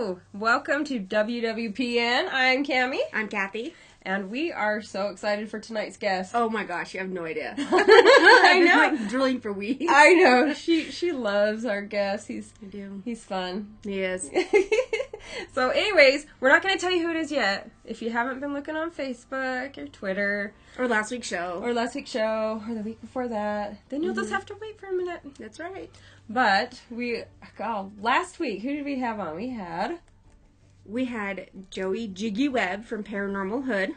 Hello! Welcome to WWPN. I'm Cammie. I'm Kathy. And we are so excited for tonight's guest. Oh my gosh, you have no idea. I know. I've been like drilling for weeks. I know. She loves our guest. He's fun. He is. So anyways, we're not going to tell you who it is yet. If you haven't been looking on Facebook or Twitter. Or last week's show. Or the week before that. Then you'll just have to wait for a minute. That's right. But last week, who did we have on? We had Joey Jiggy Webb from Paranormal Hood.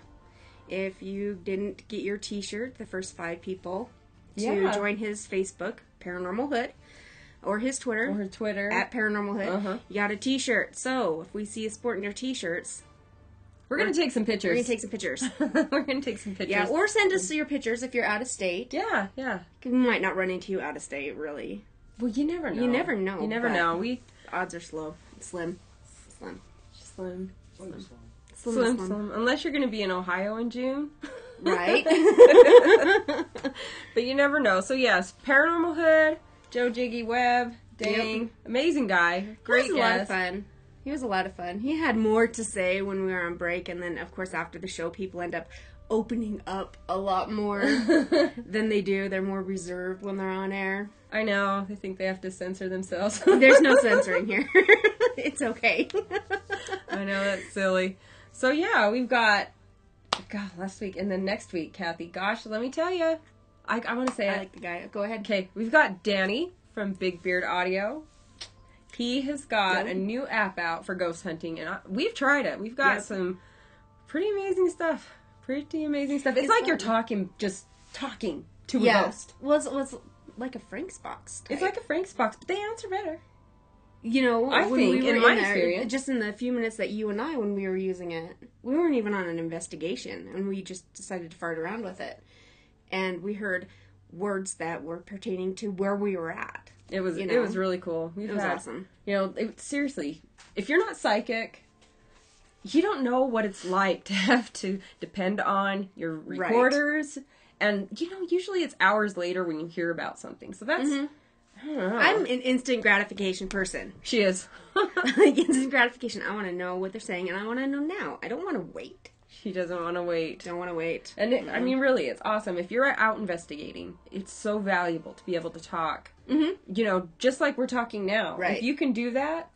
If you didn't get your t-shirt, the first 5 people to join his Facebook, Paranormal Hood, or his Twitter, at Paranormal Hood, you got a t-shirt. So, if we see you sporting your t-shirts, we're going to take some pictures. We're going to take some pictures. We're going to take some pictures. Yeah, or send us your pictures if you're out of state. Yeah. We might not run into you out of state, really. Well, you never know. You never know. Odds are slim. Slim. Unless you're going to be in Ohio in June. Right. But you never know. So, yes, Paranormal Hood, Joe Jiggy Webb, amazing guy. Great guest. He was a lot of fun. He had more to say when we were on break, and then, of course, after the show, people end up opening up a lot more than they do. They're more reserved when they're on air. I know. They think they have to censor themselves. There's no censoring here. It's okay. I know, that's silly. So, yeah, we've got, last week, and then next week, Kathy. Gosh, let me tell you. I want to say I like the guy. Go ahead. Okay, we've got Danny from Big Beard Audio. He has got a new app out for ghost hunting, and we've tried it. We've got some pretty amazing stuff. It's like you're talking to a ghost. Was like a Frank's box type. It's like a Frank's box, but they answer better. You know, I think, in my experience. Just in the few minutes that you and I, when we were using it, we weren't even on an investigation, and we just decided to fart around with it. And we heard words that were pertaining to where we were at. It was really cool. It was awesome. Seriously, if you're not psychic, you don't know what it's like to have to depend on your recorders. Right. And, usually it's hours later when you hear about something. So that's, I don't know. I'm an instant gratification person. She is. Instant gratification. I want to know what they're saying, and I want to know now. I don't want to wait. She doesn't want to wait. Don't want to wait. And, really, it's awesome. If you're out investigating, it's so valuable to be able to talk. Mm-hmm. Just like we're talking now. Right. If you can do that,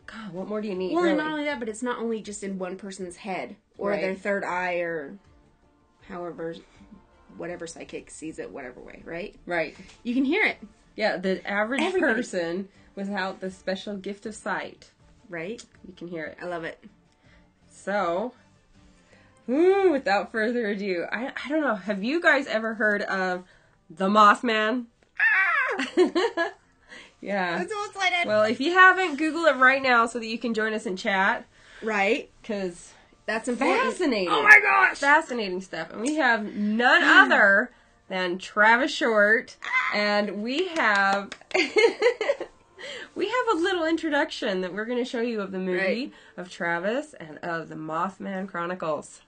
God, what more do you need? Well, really? And not only that, but it's not only just in one person's head or their third eye or however, whatever psychic sees it, whatever way, right? Right. You can hear it. Yeah, the average person without the special gift of sight. Right. You can hear it. I love it. So, without further ado, I don't know. Have you guys ever heard of the Mothman? Yeah. I'm so excited. Well, if you haven't, Google it right now so that you can join us in chat. Right. Because that's important. Fascinating. Oh my gosh. Fascinating stuff. And we have none other than Travis Shortt. And we have a little introduction that we're going to show you of the movie of Travis and of the Mothman Chronicles.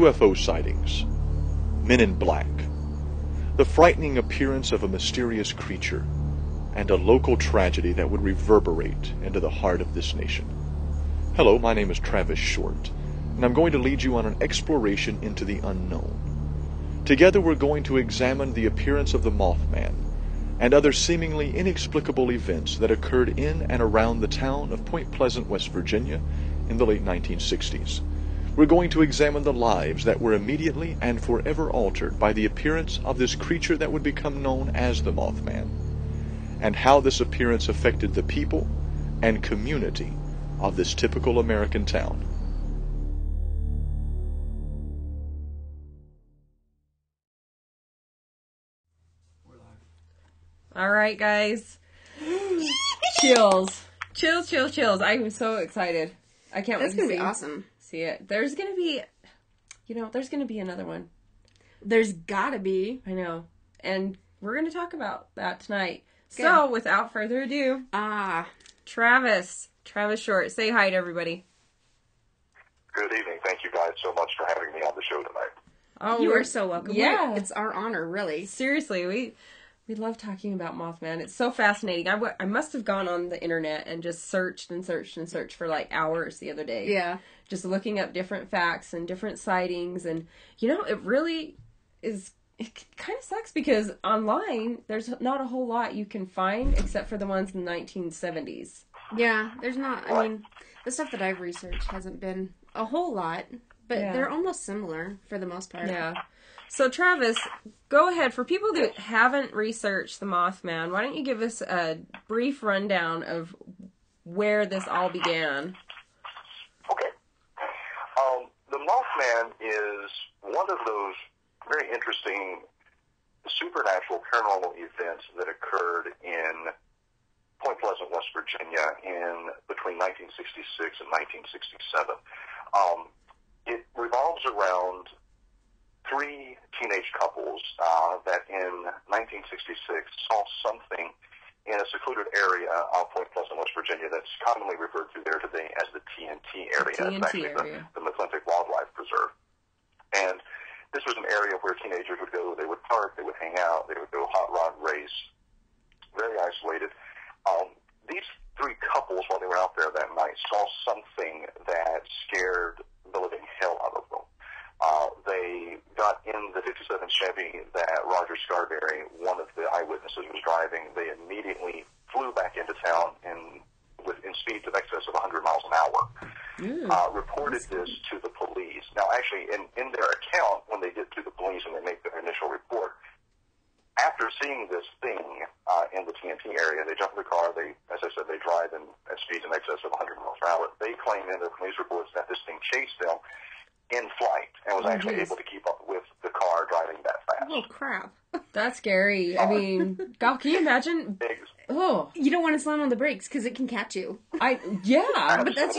UFO sightings, men in black, the frightening appearance of a mysterious creature, and a local tragedy that would reverberate into the heart of this nation. Hello, my name is Travis Shortt, and I'm going to lead you on an exploration into the unknown. Together we're going to examine the appearance of the Mothman and other seemingly inexplicable events that occurred in and around the town of Point Pleasant, West Virginia in the late 1960s. We're going to examine the lives that were immediately and forever altered by the appearance of this creature that would become known as the Mothman, and how this appearance affected the people and community of this typical American town. All right, guys. Chills. Chills, chills, chills. I'm so excited. I can't wait to see. That's going to be awesome. See it. There's going to be, there's going to be another one. There's got to be. I know. And we're going to talk about that tonight. Good. So, without further ado, Travis Shortt, say hi to everybody. Good evening. Thank you guys so much for having me on the show tonight. Oh, you are so welcome. Yeah. It's our honor, really. Seriously, we love talking about Mothman. It's so fascinating. I must have gone on the internet and just searched and searched and searched for like hours the other day. Yeah. Just looking up different facts and different sightings. And, it really is, it kind of sucks because online there's not a whole lot you can find except for the ones in the 1970s. Yeah, there's not, I mean, the stuff that I've researched hasn't been a whole lot, but they're almost similar for the most part. Yeah. So, Travis, go ahead. For people that haven't researched the Mothman, why don't you give us a brief rundown of where this all began? Okay. The Mothman is one of those very interesting supernatural paranormal events that occurred in Point Pleasant, West Virginia in between 1966 and 1967. It revolves around three teenage couples that in 1966 saw something in a secluded area of Point Pleasant, West Virginia that's commonly referred to there today as the TNT area. TNT it's actually area. The McClintock Wildlife Preserve. And this was an area where teenagers would go, they would park, they would hang out, they would go hot rod race, very isolated. These three couples, while they were out there that night, saw something that scared the living hell out of them. They got in the 57 Chevy that Roger Scarberry, one of the eyewitnesses, was driving. They immediately flew back into town in speeds of excess of 100 miles an hour. Reported this to the police. Now, actually, in their account, when they get to the police and they make their initial report, after seeing this thing in the TNT area, they jump in the car. They, as I said, they drive at speeds in excess of 100 miles per hour. They claim in their police reports that this thing chased them in flight and was actually able to keep up with the car driving that fast. Oh, crap. That's scary. I mean, God, can you imagine? Oh, you don't want to slam on the brakes because it can catch you. Yeah. But that's,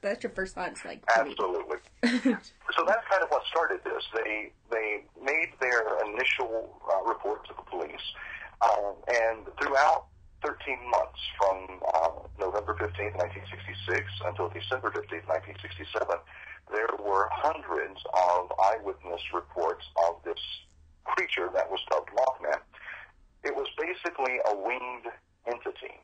that's your first thought. It's like, absolutely. So that's kind of what started this. They made their initial report to the police, and throughout 13 months, from November 15th, 1966, until December 15th, 1967, there were hundreds of eyewitness reports of this creature that was dubbed Mothman. It was basically a winged entity.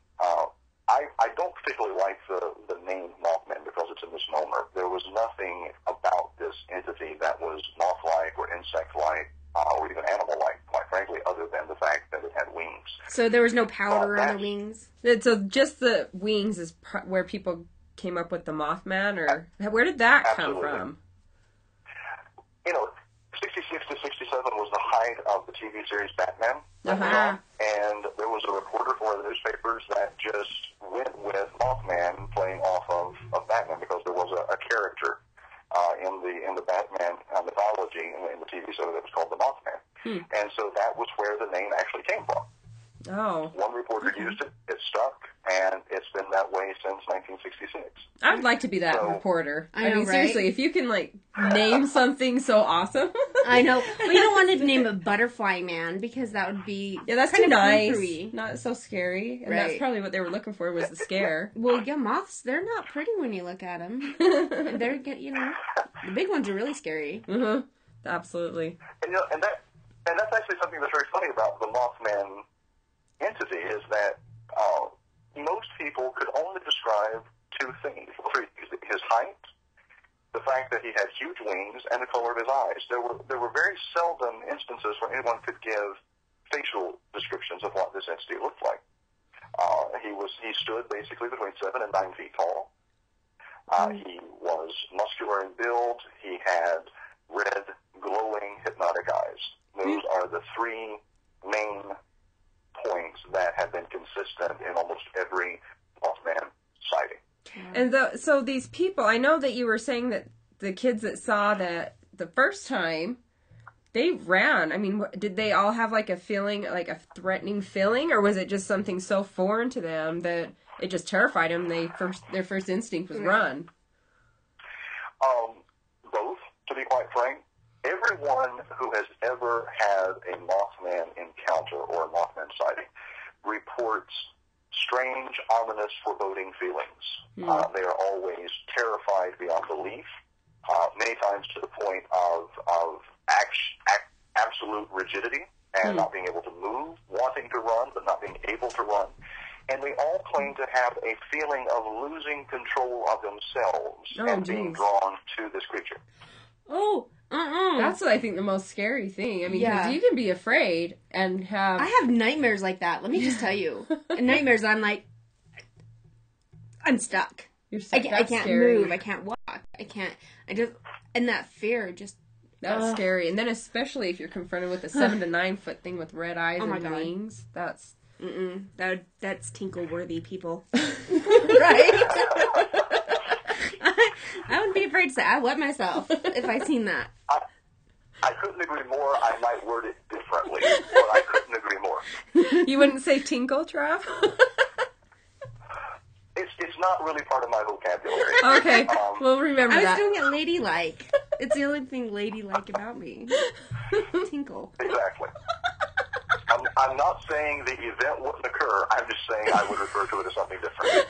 I don't particularly like the name Mothman because it's a misnomer. There was nothing about this entity that was moth-like or insect-like or even animal-like, quite frankly, other than the fact that it had wings. So there was no powder on the wings? So just the wings is where people came up with the Mothman, or where did that come from? 66 to 67 was the height of the TV series Batman. And there was a reporter for the newspapers that just went with Mothman playing off of Batman because there was a character in the Batman mythology in the TV show that was called the Mothman. And so that was where the name actually came from. Oh. One reporter used it, it stuck, and it's been that way since 1966. I would like to be that reporter. I know, seriously, if you can, like, name something so awesome. I know. We don't want to name a butterfly man, because that would be that's kind too of nice. creepy. Not so scary. And that's probably what they were looking for, was the scare. Well, yeah, moths, they're not pretty when you look at them. They're, the big ones are really scary. Mm-hmm. Absolutely. And, and that's actually something that's very funny about the Mothman entity, is that most people could only describe two things: his height, the fact that he had huge wings, and the color of his eyes. There were very seldom instances where anyone could give facial descriptions of what this entity looked like. He stood basically between 7 and 9 feet tall. He was muscular in build. He had red, glowing, hypnotic eyes. Those are the three main points that have been consistent in almost every Mothman sighting. And so these people, I know that you were saying that the kids that saw that the first time, they ran. I mean, did they all have like a feeling, like a threatening feeling, or was it just something so foreign to them that it just terrified them? Their first instinct was run. Both, to be quite frank. Everyone who has ever had a Mothman encounter or a Mothman sighting reports strange, ominous, foreboding feelings. They are always terrified beyond belief, many times to the point of absolute rigidity and not being able to move, wanting to run but not being able to run. And they all claim to have a feeling of losing control of themselves and being drawn to this creature. That's what I think the most scary thing. I mean, because you can be afraid and have... I have nightmares like that, let me just tell you. In nightmares, I'm like, I'm stuck. You're stuck. I can't move, I can't walk, and that fear just... That's scary. And then especially if you're confronted with a 7 to 9 foot thing with red eyes and wings, that's... That's tinkle-worthy, people. Right? I wouldn't be afraid to say I wet myself if I seen that. I couldn't agree more. I might word it differently, but I couldn't agree more. You wouldn't say tinkle, Trav? It's not really part of my vocabulary. Okay, we'll remember that. I was doing it ladylike. It's the only thing ladylike about me. Tinkle. Exactly. I'm not saying the event wouldn't occur. I'm just saying I would refer to it as something different.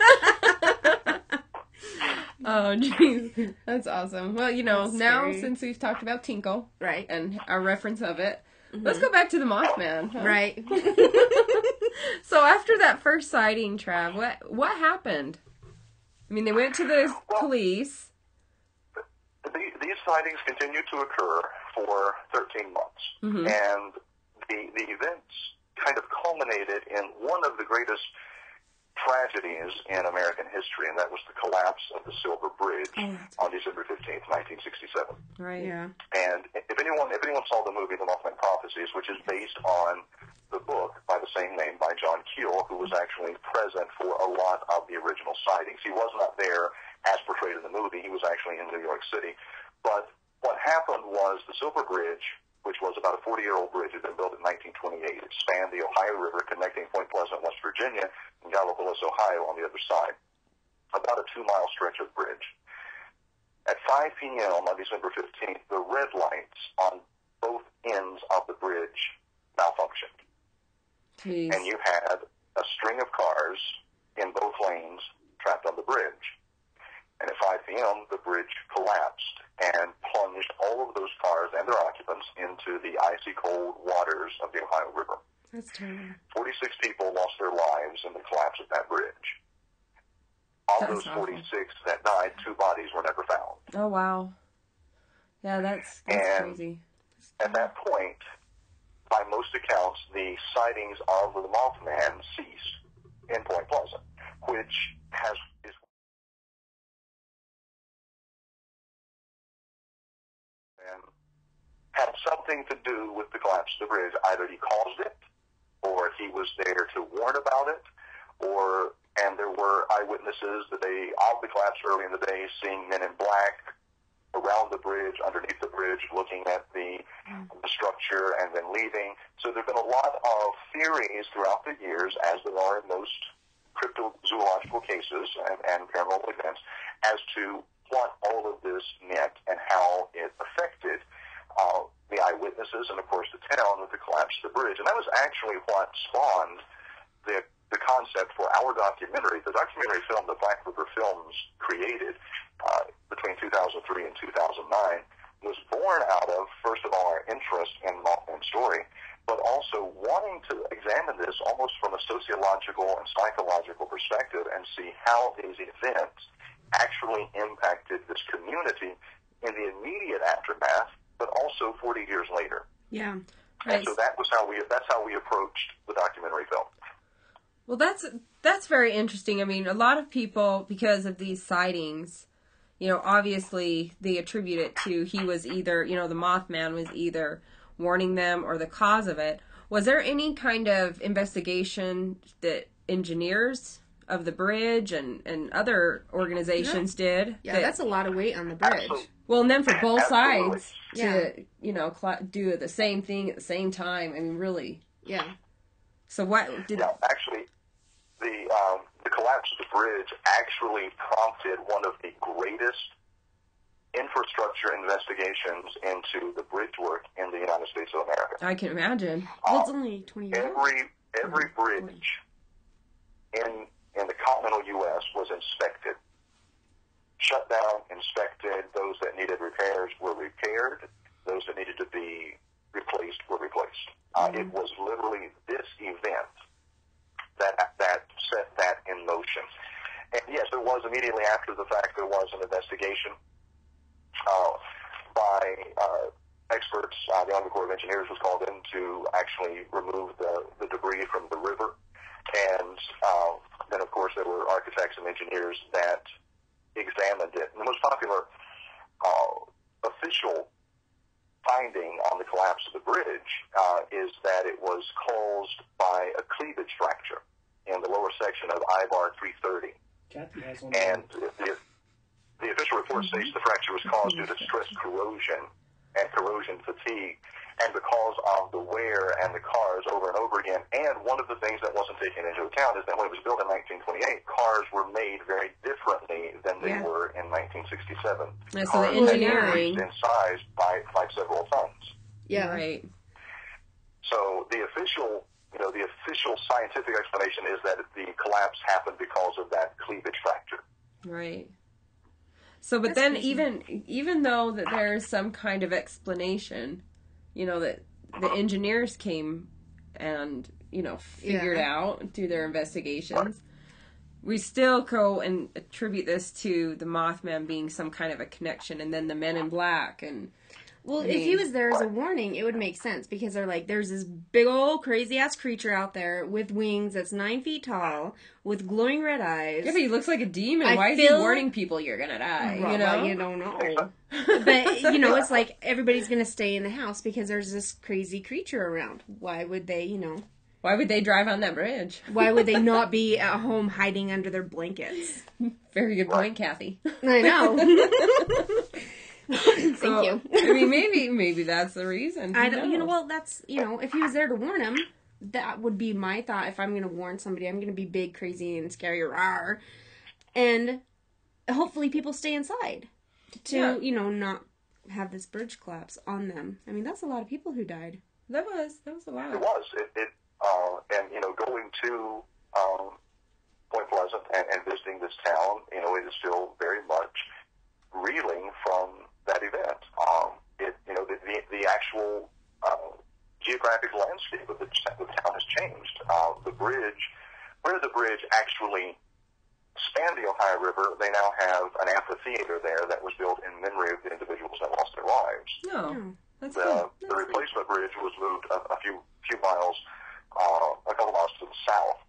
Oh, jeez. That's awesome. Well, now since we've talked about Tinkle, right, and our reference of it, let's go back to the Mothman. Huh? Right. So after that first sighting, Trav, what happened? I mean, they went to the police. These sightings continued to occur for 13 months. And the events kind of culminated in one of the greatest tragedies in American history, and that was the collapse of the Silver Bridge on December 15th, 1967. Right. Yeah. And if anyone saw the movie The Mothman Prophecies, which is based on the book by the same name by John Keel, who was actually present for a lot of the original sightings. He was not there as portrayed in the movie. He was actually in New York City. But what happened was the Silver Bridge, which was about a 40-year-old bridge, had been built in 1928. It spanned the Ohio River, connecting Point Pleasant, West Virginia, and Gallipolis, Ohio on the other side. About a 2-mile stretch of bridge. At 5 p.m. on December 15th, the red lights on both ends of the bridge malfunctioned. Jeez. And you had a string of cars in both lanes trapped on the bridge. And at 5 p.m., the bridge collapsed and plunged all of those cars and their occupants into the icy cold waters of the Ohio River. That's terrible. 46 people lost their lives in the collapse of that bridge. Of those 46 that died, 2 bodies were never found. Oh, wow. Yeah, that's crazy. At that point, by most accounts, the sightings of the Mothman ceased in Point Pleasant, which is had something to do with the collapse of the bridge. Either he caused it, or he was there to warn about it, and there were eyewitnesses of the collapse early in the day, seeing men in black around the bridge, underneath the bridge, looking at the structure and then leaving. So there have been a lot of theories throughout the years, as there are in most cryptozoological cases and paranormal events as to what all of this meant and how it affected the eyewitnesses and, of course, the town with the collapse of the bridge. And that was actually what spawned the concept for our documentary. The documentary film that Black River Films created between 2003 and 2009 was born out of, first of all, our interest in Mothman's story, but also wanting to examine this almost from a sociological and psychological perspective and see how these events actually impacted this community in the immediate aftermath, but also 40 years later. Yeah. Right. And so that's how we approached the documentary film. Well, that's very interesting. I mean, a lot of people, because of these sightings, obviously they attribute it to he was either, the Mothman was either warning them or the cause of it. Was there any kind of investigation that engineers of the bridge and other organizations did? Yeah, that's a lot of weight on the bridge. Absolutely. Well, and then for both sides to, do the same thing at the same time. I mean, really. Yeah. So what did... Yeah, actually, the collapse of the bridge actually prompted one of the greatest infrastructure investigations into the bridge work in the United States of America. I can imagine. Well, it's only 20 years old. Every bridge in the continental U.S. was inspected. Shut down, inspected. Those that needed repairs were repaired. Those that needed to be replaced were replaced. It was literally this event that set that in motion. And yes, there was immediately after the fact, there was an investigation by experts. The Army Corps of Engineers was called in to actually remove the debris from the river. And then, of course, there were architects and engineers that examined it. And the most popular official finding on the collapse of the bridge is that it was caused by a cleavage fracture in the lower section of I-bar 330. And the official report states the fracture was caused due to stress corrosion and corrosion fatigue, and because of the wear and the cars over and over again. And one of the things that wasn't taken into account is that when it was built in 1928, cars were made very differently than they were in 1967. Yeah, so the engineering in size by several tons. Yeah. Right. So the official scientific explanation is that the collapse happened because of that cleavage fracture. Right. So, but then even though that there's some kind of explanation, that the engineers came and, figured out through their investigations, we still go and attribute this to the Mothman being some kind of a connection, and then the Men in Black. And well, if he was there as a warning, it would make sense, because they're like, there's this big old crazy ass creature out there with wings that's 9 feet tall with glowing red eyes. Yeah, but he looks like a demon. Why is he warning people you're gonna die? Well, you don't know. But it's like everybody's gonna stay in the house because there's this crazy creature around. Why would they? Why would they drive on that bridge? Why would they not be at home hiding under their blankets? Very good point, Kathy. I know. Thank you. I mean, maybe that's the reason. Well, that's, if he was there to warn him, that would be my thought. If I'm going to warn somebody, I'm going to be big, crazy, and scary, rawr. And hopefully people stay inside to, not have this bridge collapse on them. I mean, that's a lot of people who died. That was a lot. It was. And going to Point Pleasant and visiting this town, it is still very much reeling from that event. The actual geographic landscape of the town has changed. The bridge, where the bridge actually spanned the Ohio River, they now have an amphitheater there that was built in memory of the individuals that lost their lives. The replacement bridge was moved a few miles, a couple miles to the south,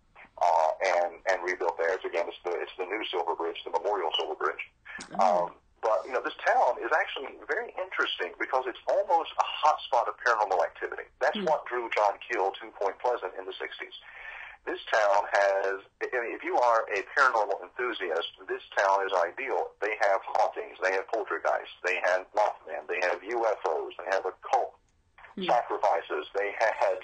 and rebuilt there. It's the new Silver Bridge, the Memorial Silver Bridge. But, this town is actually very interesting because it's almost a hotspot of paranormal activity. That's what drew John Keel to Point Pleasant in the 60s. This town has, if you are a paranormal enthusiast, this town is ideal. They have hauntings, they have poltergeists, they have Mothman, they have UFOs, they have occult sacrifices, they had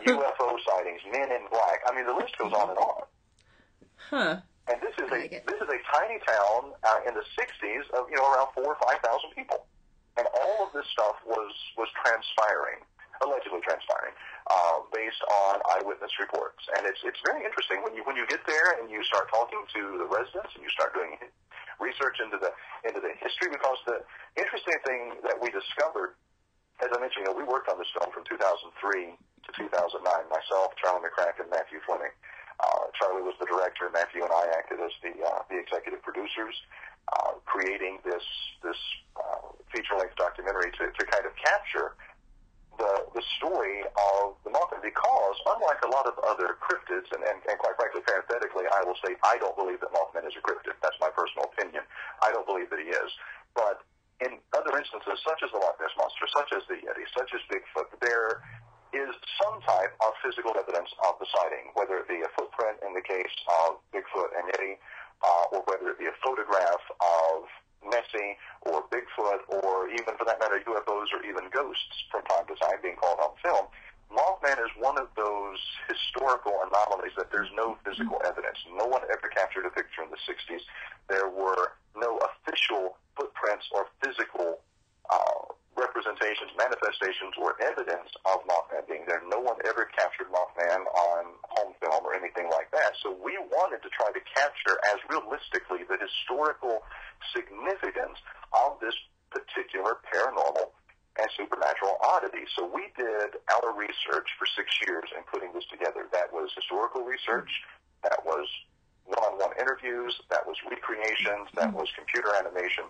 UFO sightings, Men in Black. I mean, the list goes on and on. Huh. And this is a tiny town in the 60s of around 4,000 or 5,000 people, and all of this stuff was transpiring, allegedly transpiring, based on eyewitness reports. And it's very interesting when you get there and you start talking to the residents and you start doing research into the history, because the interesting thing that we discovered, as I mentioned, we worked on this film from 2003 to 2009. Myself, Charlie McCracken, and Matthew Fleming. Charlie was the director, and Matthew and I acted as the executive producers, creating this feature-length documentary to kind of capture the story of the Mothman, because unlike a lot of other cryptids, and quite frankly, parenthetically, I will say I don't believe that Mothman is a cryptid. That's my personal opinion. I don't believe that he is. But in other instances, such as the Loch Ness Monster, such as the Yeti, such as Bigfoot, there is some type of physical evidence of the sighting, whether it be a footprint in the case of Bigfoot and Yeti, or whether it be a photograph of Nessie or Bigfoot, or even, for that matter, UFOs or even ghosts from time to time being caught on film. Mothman is one of those historical anomalies that there's no physical evidence. No one ever captured a picture in the 60s. There were no official footprints or physical representations, manifestations, or evidence of Mothman being there. No one ever captured Mothman on home film or anything like that. So we wanted to try to capture as realistically the historical significance of this particular paranormal and supernatural oddity. So we did our research for 6 years in putting this together. That was historical research, that was one-on-one interviews, that was recreations, that was computer animation.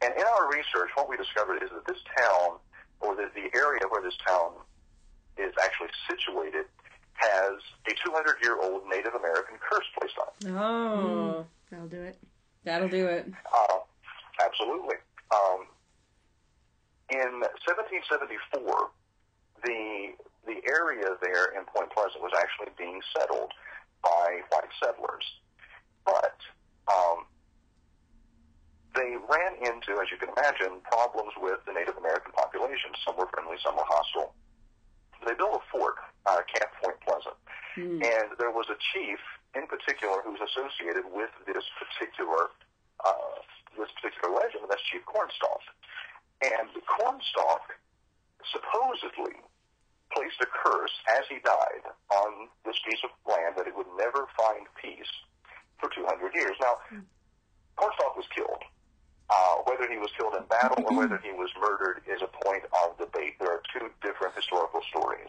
And in our research, what we discovered is that this town, or the area where this town is actually situated, has a 200-year-old Native American curse placed on it. Oh. That'll do it. That'll do it. Absolutely. In 1774, the area there in Point Pleasant was actually being settled by white settlers. But they ran into, as you can imagine, problems with the Native American population. Some were friendly, some were hostile. They built a fort, Camp Point Pleasant. And there was a chief in particular who was associated with this particular legend, and that's Chief Cornstalk. And Cornstalk supposedly placed a curse as he died on this piece of land that it would never find peace for 200 years. Now, Cornstalk was killed. Whether he was killed in battle or whether he was murdered is a point of debate. There are two different historical stories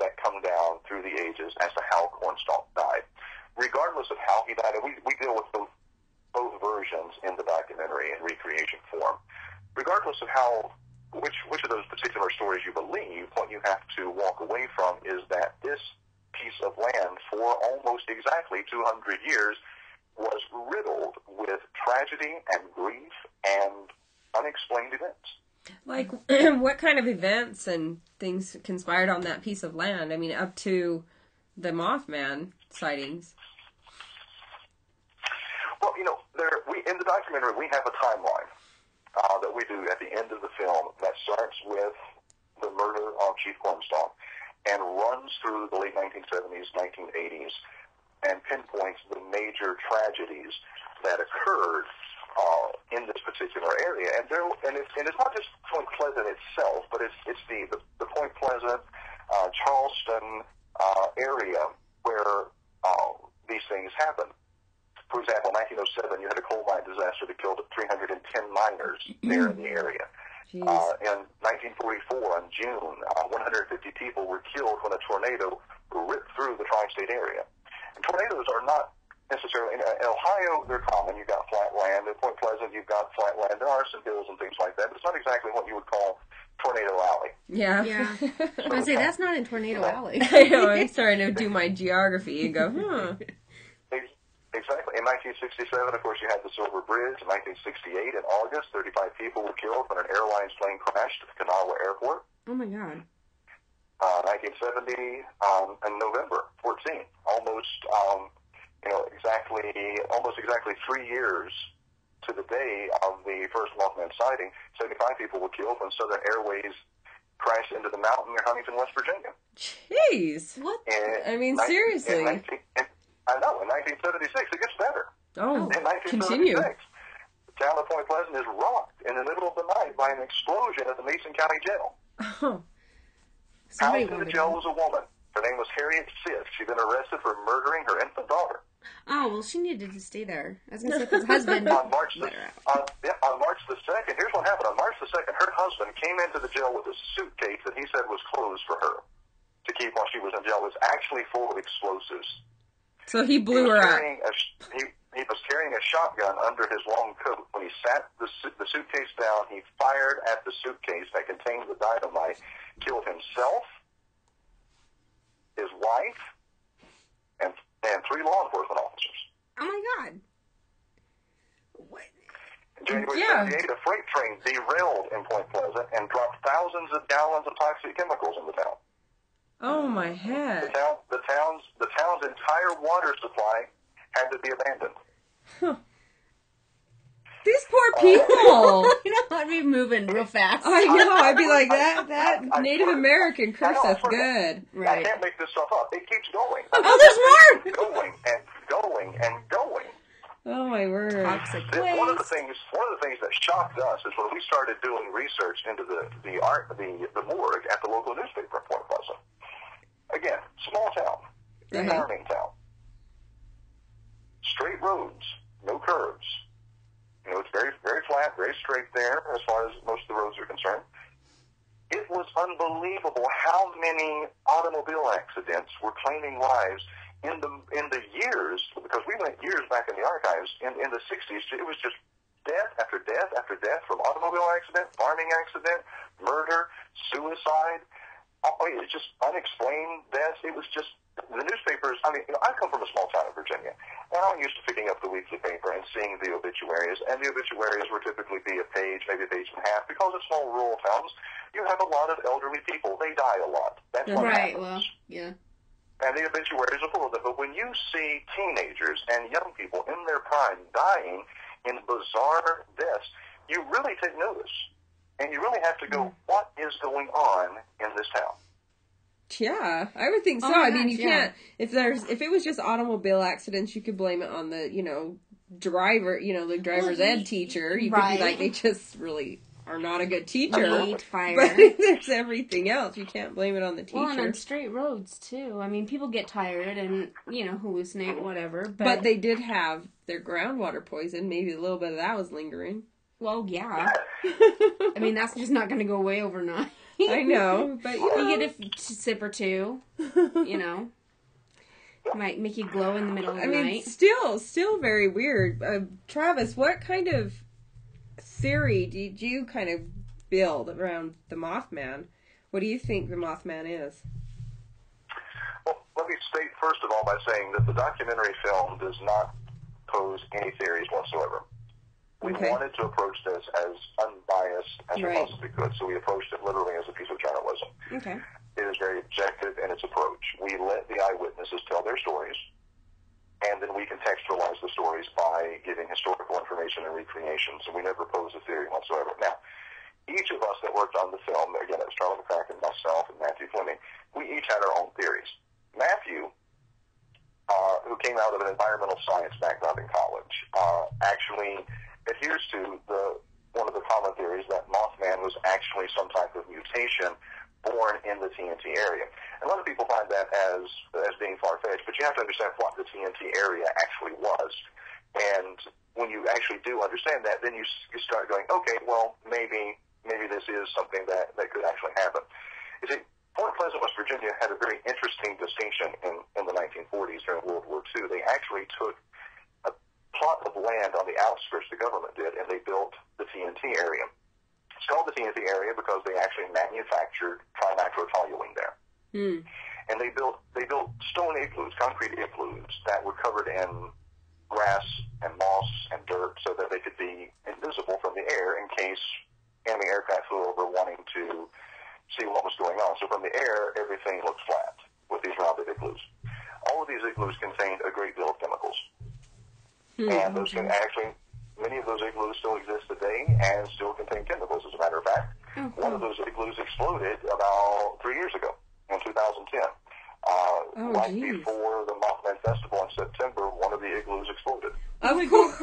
that come down through the ages as to how Cornstalk died. Regardless of how he died, and we deal with both versions in the documentary in recreation form. Regardless of which of those particular stories you believe, what you have to walk away from is that this piece of land for almost exactly 200 years was riddled with tragedy and grief and unexplained events. Like, what kind of events and things conspired on that piece of land? I mean, up to the Mothman sightings. Well, in the documentary, we have a timeline that we do at the end of the film that starts with the murder of Chief Cornstalk and runs through the late 1970s, 1980s, and pinpoints the major tragedies that occurred in this particular area. And it's not just Point Pleasant itself, but it's the Point Pleasant, Charleston area where these things happen. For example, in 1907, you had a coal mine disaster that killed 310 miners there in the area. In 1944, in June, 150 people were killed when a tornado ripped through the tri-state area. And tornadoes are not necessarily, in Ohio, they're common. You've got flat land. In Point Pleasant, you've got flat land. There are some hills and things like that, but it's not exactly what you would call Tornado Alley. Yeah. I was say, that's not in Tornado Alley. I know, I'm starting to do my geography and go, Exactly. In 1967, of course, you had the Silver Bridge. In 1968, in August, 35 people were killed when an airlines plane crashed at the Kanawha Airport. Oh, my God. 1970, in November 14, almost exactly 3 years to the day of the first Mothman sighting, 75 people were killed when Southern Airways crashed into the mountain near Huntington, West Virginia. Jeez. What? Seriously. I know, in 1976, it gets better. Oh, in 1976, continue. the town of Point Pleasant is rocked in the middle of the night by an explosion at the Mason County Jail. Oh. Housed in the jail was a woman. Her name was Harriet Siff. She'd been arrested for murdering her infant daughter. Oh, well, she needed to stay there. I was going to say, if his husband... on March the 2nd, here's what happened. On March the 2nd, her husband came into the jail with a suitcase that he said was closed for her to keep while she was in jail. It was actually full of explosives. So he blew her up. He was carrying a shotgun under his long coat. When he sat the suitcase down, he fired at the suitcase that contained the dynamite, killed himself, his wife, and 3 law enforcement officers. Oh, my God. What? In January 1978, a freight train derailed in Point Pleasant and dropped thousands of gallons of toxic chemicals in the town. Oh, my head. The town's entire water supply had to be abandoned. Huh. These poor people. You know, I'd be moving real fast. I know. I'd be like, that Native American curse, that's good. Right. I can't make this stuff up. It keeps going. Oh, there's more! Going and going and going. Oh, my word. Toxic waste. One of the things that shocked us is when we started doing research into the morgue at the local newspaper in Point Pleasant. Again, small town, farming town. Straight roads, no curves. You know, it's very, very flat, very straight there as far as most of the roads are concerned. It was unbelievable how many automobile accidents were claiming lives in the years, because we went years back in the archives, in the 60s. It was just death after death after death from automobile accident, farming accident, murder, suicide. It's just unexplained deaths. It was just the newspapers. I mean, I come from a small town in Virginia, and I'm used to picking up the weekly paper and seeing the obituaries. And the obituaries would typically be a page, maybe a page and a half, because in small rural towns, you have a lot of elderly people. They die a lot. That's what happens. Well, yeah. And the obituaries are full of them. But when you see teenagers and young people in their prime dying in bizarre deaths, you really take notice. And you really have to go, what is going on in this town? Yeah, I would think so. I mean, you can't, if it was just automobile accidents, you could blame it on the, driver, the driver's ed teacher. You could be like, they just really are not a good teacher. Fire. But there's everything else. You can't blame it on the teacher. Well, and on straight roads, too. I mean, people get tired and, hallucinate, whatever. But they did have their groundwater poison. Maybe a little bit of that was lingering. Well, yeah. I mean, that's just not going to go away overnight. I know, but you get a sip or two, might make you glow in the middle of the night. Still very weird. Travis, what kind of theory did you kind of build around the Mothman? What do you think the Mothman is? Well, let me state first of all by saying that the documentary film does not pose any theories whatsoever. We wanted to approach this as unbiased as we possibly could, so we approached it literally as a piece of journalism. Okay. It is very objective in its approach. We let the eyewitnesses tell their stories, and then we contextualize the stories by giving historical information and recreations, and we never pose a theory whatsoever. Now, each of us that worked on the film, again, it was Charlie McCracken, myself, and Matthew Fleming, we each had our own theories. Matthew, who came out of an environmental science background in college, actually adheres to one of the common theories that Mothman was actually some type of mutation born in the TNT area. And a lot of people find that as being far-fetched, but you have to understand what the TNT area actually was. And when you actually do understand that, then you start going, okay, well, maybe this is something that could actually happen. You see, Point Pleasant, West Virginia had a very interesting distinction in the 1940s during World War II. They actually took a plot of land on the outskirts, the government did, and they built the TNT area. It's called the TNT area because they actually manufactured trinitro-toluene there. And they built stone igloos, concrete igloos that were covered in grass and moss and dirt so that they could be invisible from the air in case enemy aircraft flew over wanting to see what was going on. So from the air, everything looked flat with these rounded igloos. All of these igloos contained a great deal of chemicals. And those can actually, many of those igloos still exist today and still contain chemicals, as a matter of fact. One of those igloos exploded about 3 years ago, in 2010. Before the Mothman Festival in September, one of the igloos exploded. Of course.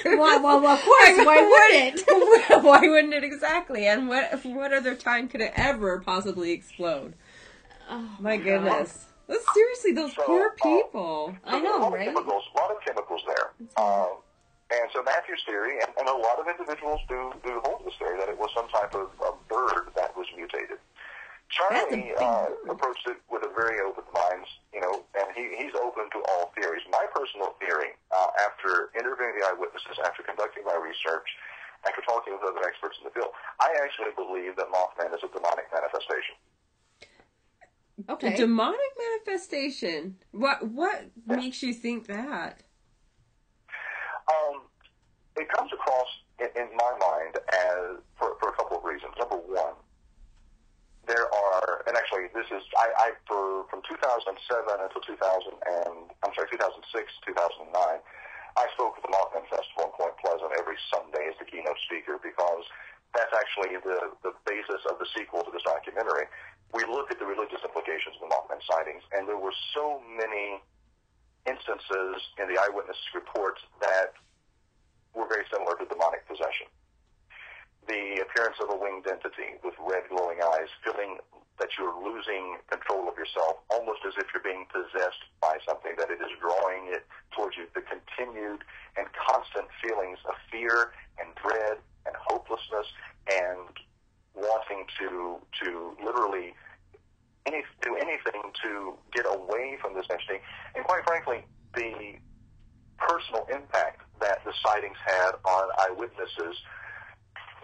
Well, of course. Why would it? Why wouldn't it exactly? And what other time could it ever possibly explode? Oh, my goodness. Seriously, those poor people. I know, right? A lot of chemicals there. And so Matthew's theory, and a lot of individuals do hold this theory, that it was some type of bird that was mutated. Charlie approached it with a very open mind, and he's open to all theories. My personal theory, after interviewing the eyewitnesses, after conducting my research, after talking with other experts in the field, I actually believe that Mothman is a demonic manifestation. A Okay. demonic manifestation? What makes you think that? It comes across in my mind as for a couple of reasons. Number one, there are, and actually this is, from 2007 until 2006, 2009, I spoke at the Mothman Festival in Point Pleasant every Sunday as the keynote speaker, because that's actually the basis of the sequel to this documentary. We looked at the religious implications of the Mothman sightings, and there were so many instances in the eyewitness reports that were very similar to demonic possession. The appearance of a winged entity with red glowing eyes, feeling that you're losing control of yourself, almost as if you're being possessed by something, that it is drawing it towards you. The continued and constant feelings of fear and dread and hopelessness and wanting to literally do anything to get away from this entity. And quite frankly, the personal impact that the sightings had on eyewitnesses.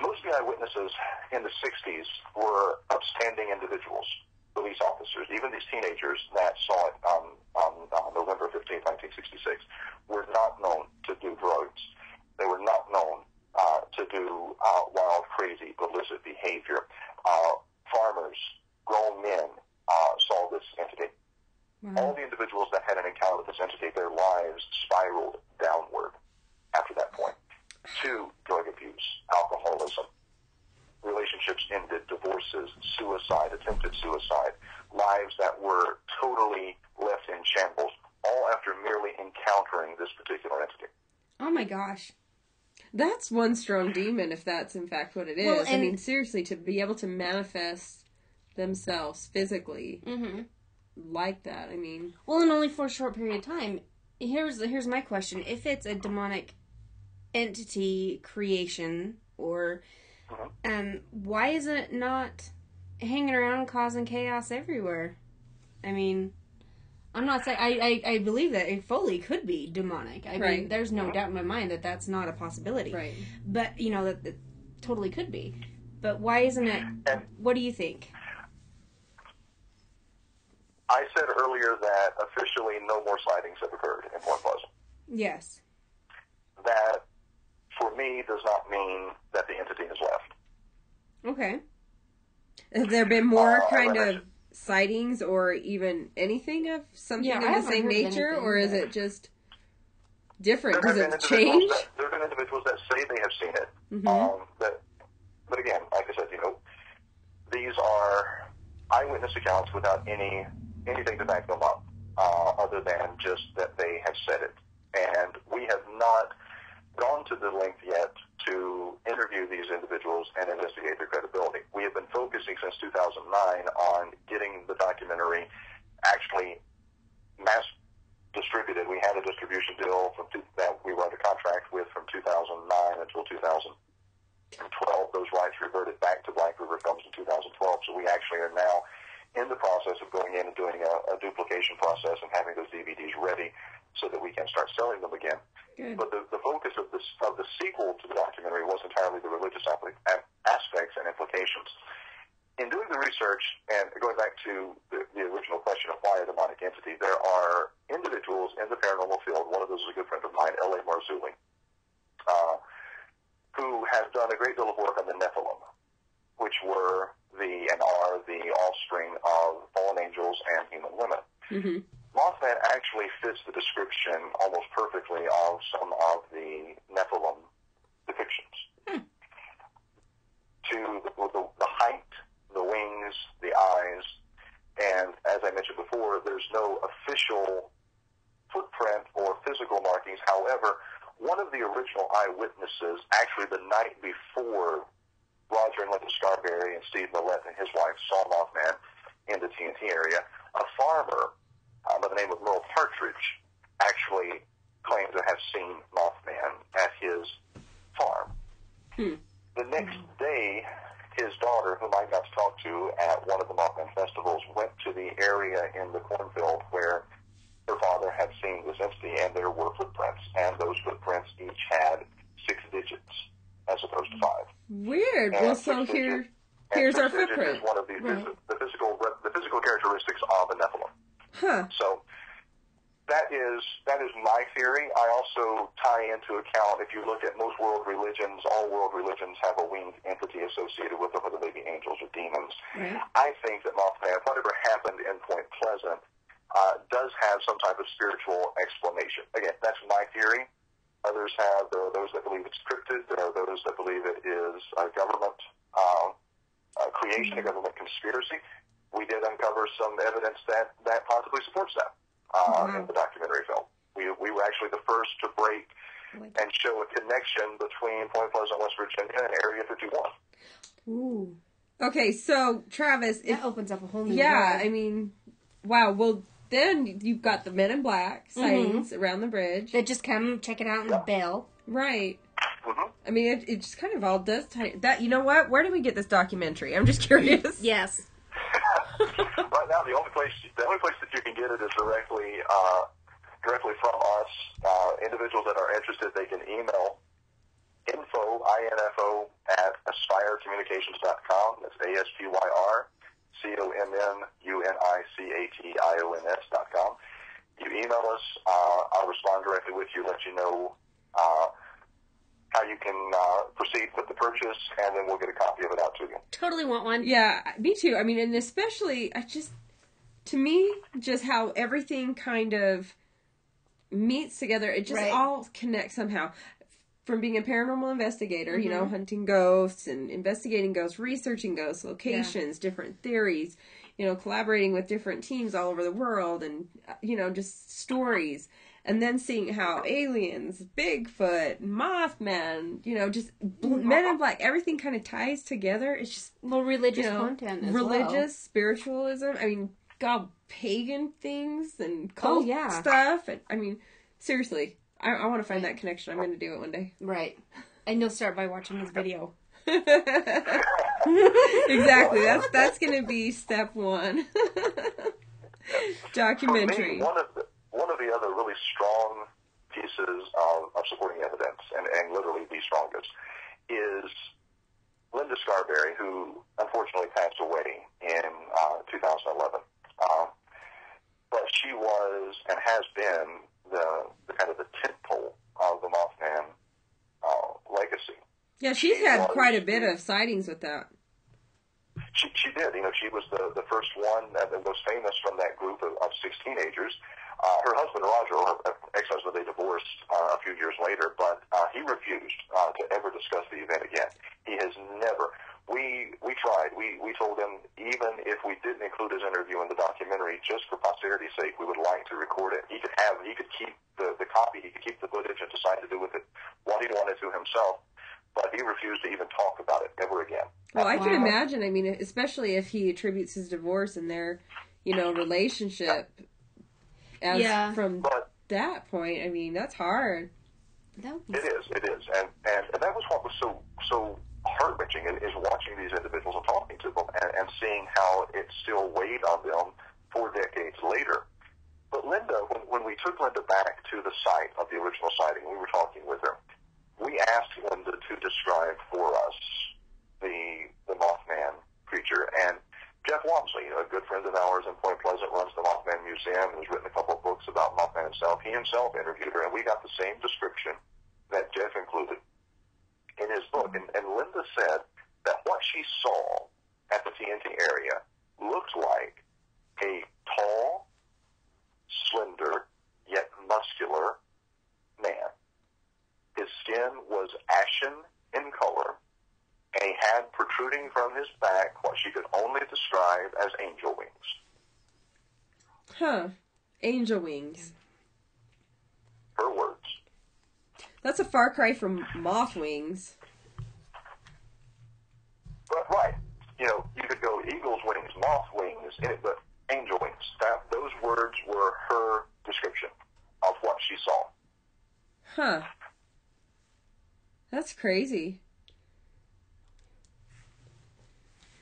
Most of the eyewitnesses in the 60s were upstanding individuals, police officers. Even these teenagers that saw it on November 15, 1966, were not known to do drugs. They were not known to do wild, crazy, illicit behavior. Farmers, grown men saw this entity. Mm-hmm. All the individuals that had an encounter with this entity, their lives spiraled downward after that point to drug abuse, alcoholism, relationships ended, divorces, suicide, attempted suicide, lives that were totally left in shambles, all after merely encountering this particular entity. Oh my gosh. That's one strong demon, if that's in fact what it is. Well, I mean, seriously, to be able to manifest themselves physically like that, I mean... Well, and only for a short period of time. Here's my question. If it's a demonic entity creation, or why is it not hanging around causing chaos everywhere? I mean, I'm not saying... I believe that it fully could be demonic. I mean, there's no doubt in my mind that that's not a possibility. Right. But, that totally could be. But why isn't it... What do you think? I said earlier that officially no more sightings have occurred in Point Pleasant. Yes. That, for me, does not mean that the entity has left. Okay. Have there been more kind of sightings or even anything of something of the same nature, or is it just different? Does it change? There have been individuals that say they have seen it. But again, like I said, these are eyewitness accounts without anything to back them up, other than just that they have said it. And we have not gone to the length yet to interview these individuals and investigate their credibility. We have been focusing since 2009 on getting the documentary actually mass distributed. We had a distribution deal that we were under contract with from 2009 until 2012. Those rights reverted back to Black River Films in 2012, so we actually are now in the process of going in and doing a duplication process and having those DVDs ready so that we can start selling them again. Good. But the focus of the sequel to the documentary was entirely the religious aspects and implications. In doing the research, and going back to the original question of why a demonic entity, there are individuals in the paranormal field, one of those is a good friend of mine, L.A. Marzulli, who has done a great deal of work on the Nephilim, which were are the offspring of fallen angels and human women. Mm-hmm. Mothman actually fits the description almost perfectly of some of the Nephilim depictions. To the height, the wings, the eyes, and as I mentioned before, there's no official footprint fingerprint or physical markings. However, one of the original eyewitnesses, actually the night before Roger and Linda Scarberry and Steve Millett and his wife saw Mothman in the TNT area, a farmer by the name of Merle Partridge actually claimed to have seen Mothman at his farm. The next day, his daughter, whom I got to talk to at one of the Mothman festivals, went to the area in the cornfield where her father had seen this entity, and there were footprints, and those footprints each had 6 digits as opposed to 5. Weird. And well, so here's our footprint. Is one of the physical characteristics of a Nephilim. Huh. So that is my theory. I also tie into account, if you look at most world religions, all world religions have a winged entity associated with them, whether they be angels or demons. Right. I think that Mothman, whatever happened in Point Pleasant, does have some type of spiritual explanation. Again, that's my theory. Others have. There are those that believe it's cryptid. There are those that believe it is a government creation, a government conspiracy. We did uncover some evidence that possibly supports that in the documentary film. We were actually the first to break and show a connection between Point Pleasant, West Virginia, and Area 51. Ooh. Okay, so Travis, that opens up a whole new world. I mean, wow. Well, then you've got the Men in Black sightings around the bridge that just come check it out and bail. Right. I mean, it just kind of all does tie that. You know what? Where did we get this documentary? I'm just curious. Yes. Right now, the only place that you can get it is directly from us. Individuals that are interested, they can email info at aspirecommunications.com. That's ASPYRCOMMUNICATIONS.com. You email us, I'll respond directly with you, let you know how you can proceed with the purchase, and then we'll get a copy of it out to you. Totally want one. Yeah, me too. I mean, and especially, to me, just how everything kind of meets together, it just all connects somehow. From being a paranormal investigator, you know, hunting ghosts and investigating ghosts, researching ghosts, locations, different theories, you know, collaborating with different teams all over the world, and, you know, just stories. And then seeing how aliens, Bigfoot, Mothman, you know, just Men in Black, everything kind of ties together. It's just... Well, religious content as religious, spiritualism. I mean, God, pagan things and cult stuff. And, I mean, seriously, I want to find that connection. I'm going to do it one day. Right. And you'll start by watching this video. Exactly. That's going to be step 1. Documentary. For me, one of the other really strong pieces of supporting evidence, and literally the strongest, is Linda Scarberry, who unfortunately passed away in 2011. But she was and has been the kind of the tentpole of the Mothman legacy. Yeah, she's had quite a bit of sightings with that. She did. You know, she was the first one that was famous from that group of 6 teenagers. Her husband, Roger, her ex-husband, they divorced a few years later, but he refused to ever discuss the event again. He has never. We tried. We told him, even if we didn't include his interview in the documentary, just for posterity's sake, we would like to record it. He could keep the copy, he could keep the footage and decide to do with it what he wanted to himself. But he refused to even talk about it ever again. Well, I can imagine. I mean, especially if he attributes his divorce and their, you know, relationship from that point. I mean, that's hard. It is, and that was what was so heart-wrenching is watching these individuals and talking to them and seeing how it still weighed on them 4 decades later. But Linda, when we took Linda back to the site of the original sighting, we were talking with her. We asked Linda to describe for us the Mothman creature, and Jeff Wamsley, a good friend of ours in Point Pleasant, runs the Mothman Museum and has written a couple of books about Mothman himself. He himself interviewed her, and we got the same description that Jeff included in his book. And Linda said that what she saw at the TNT area looked like a tall, slender, yet muscular man. His skin was ashen in color, and he had protruding from his back what she could only describe as angel wings. Huh. Angel wings. That's a far cry from moth wings. But, right. You know, you could go eagle's wings, moth wings, but angel wings. Those words were her description of what she saw. Huh. That's crazy.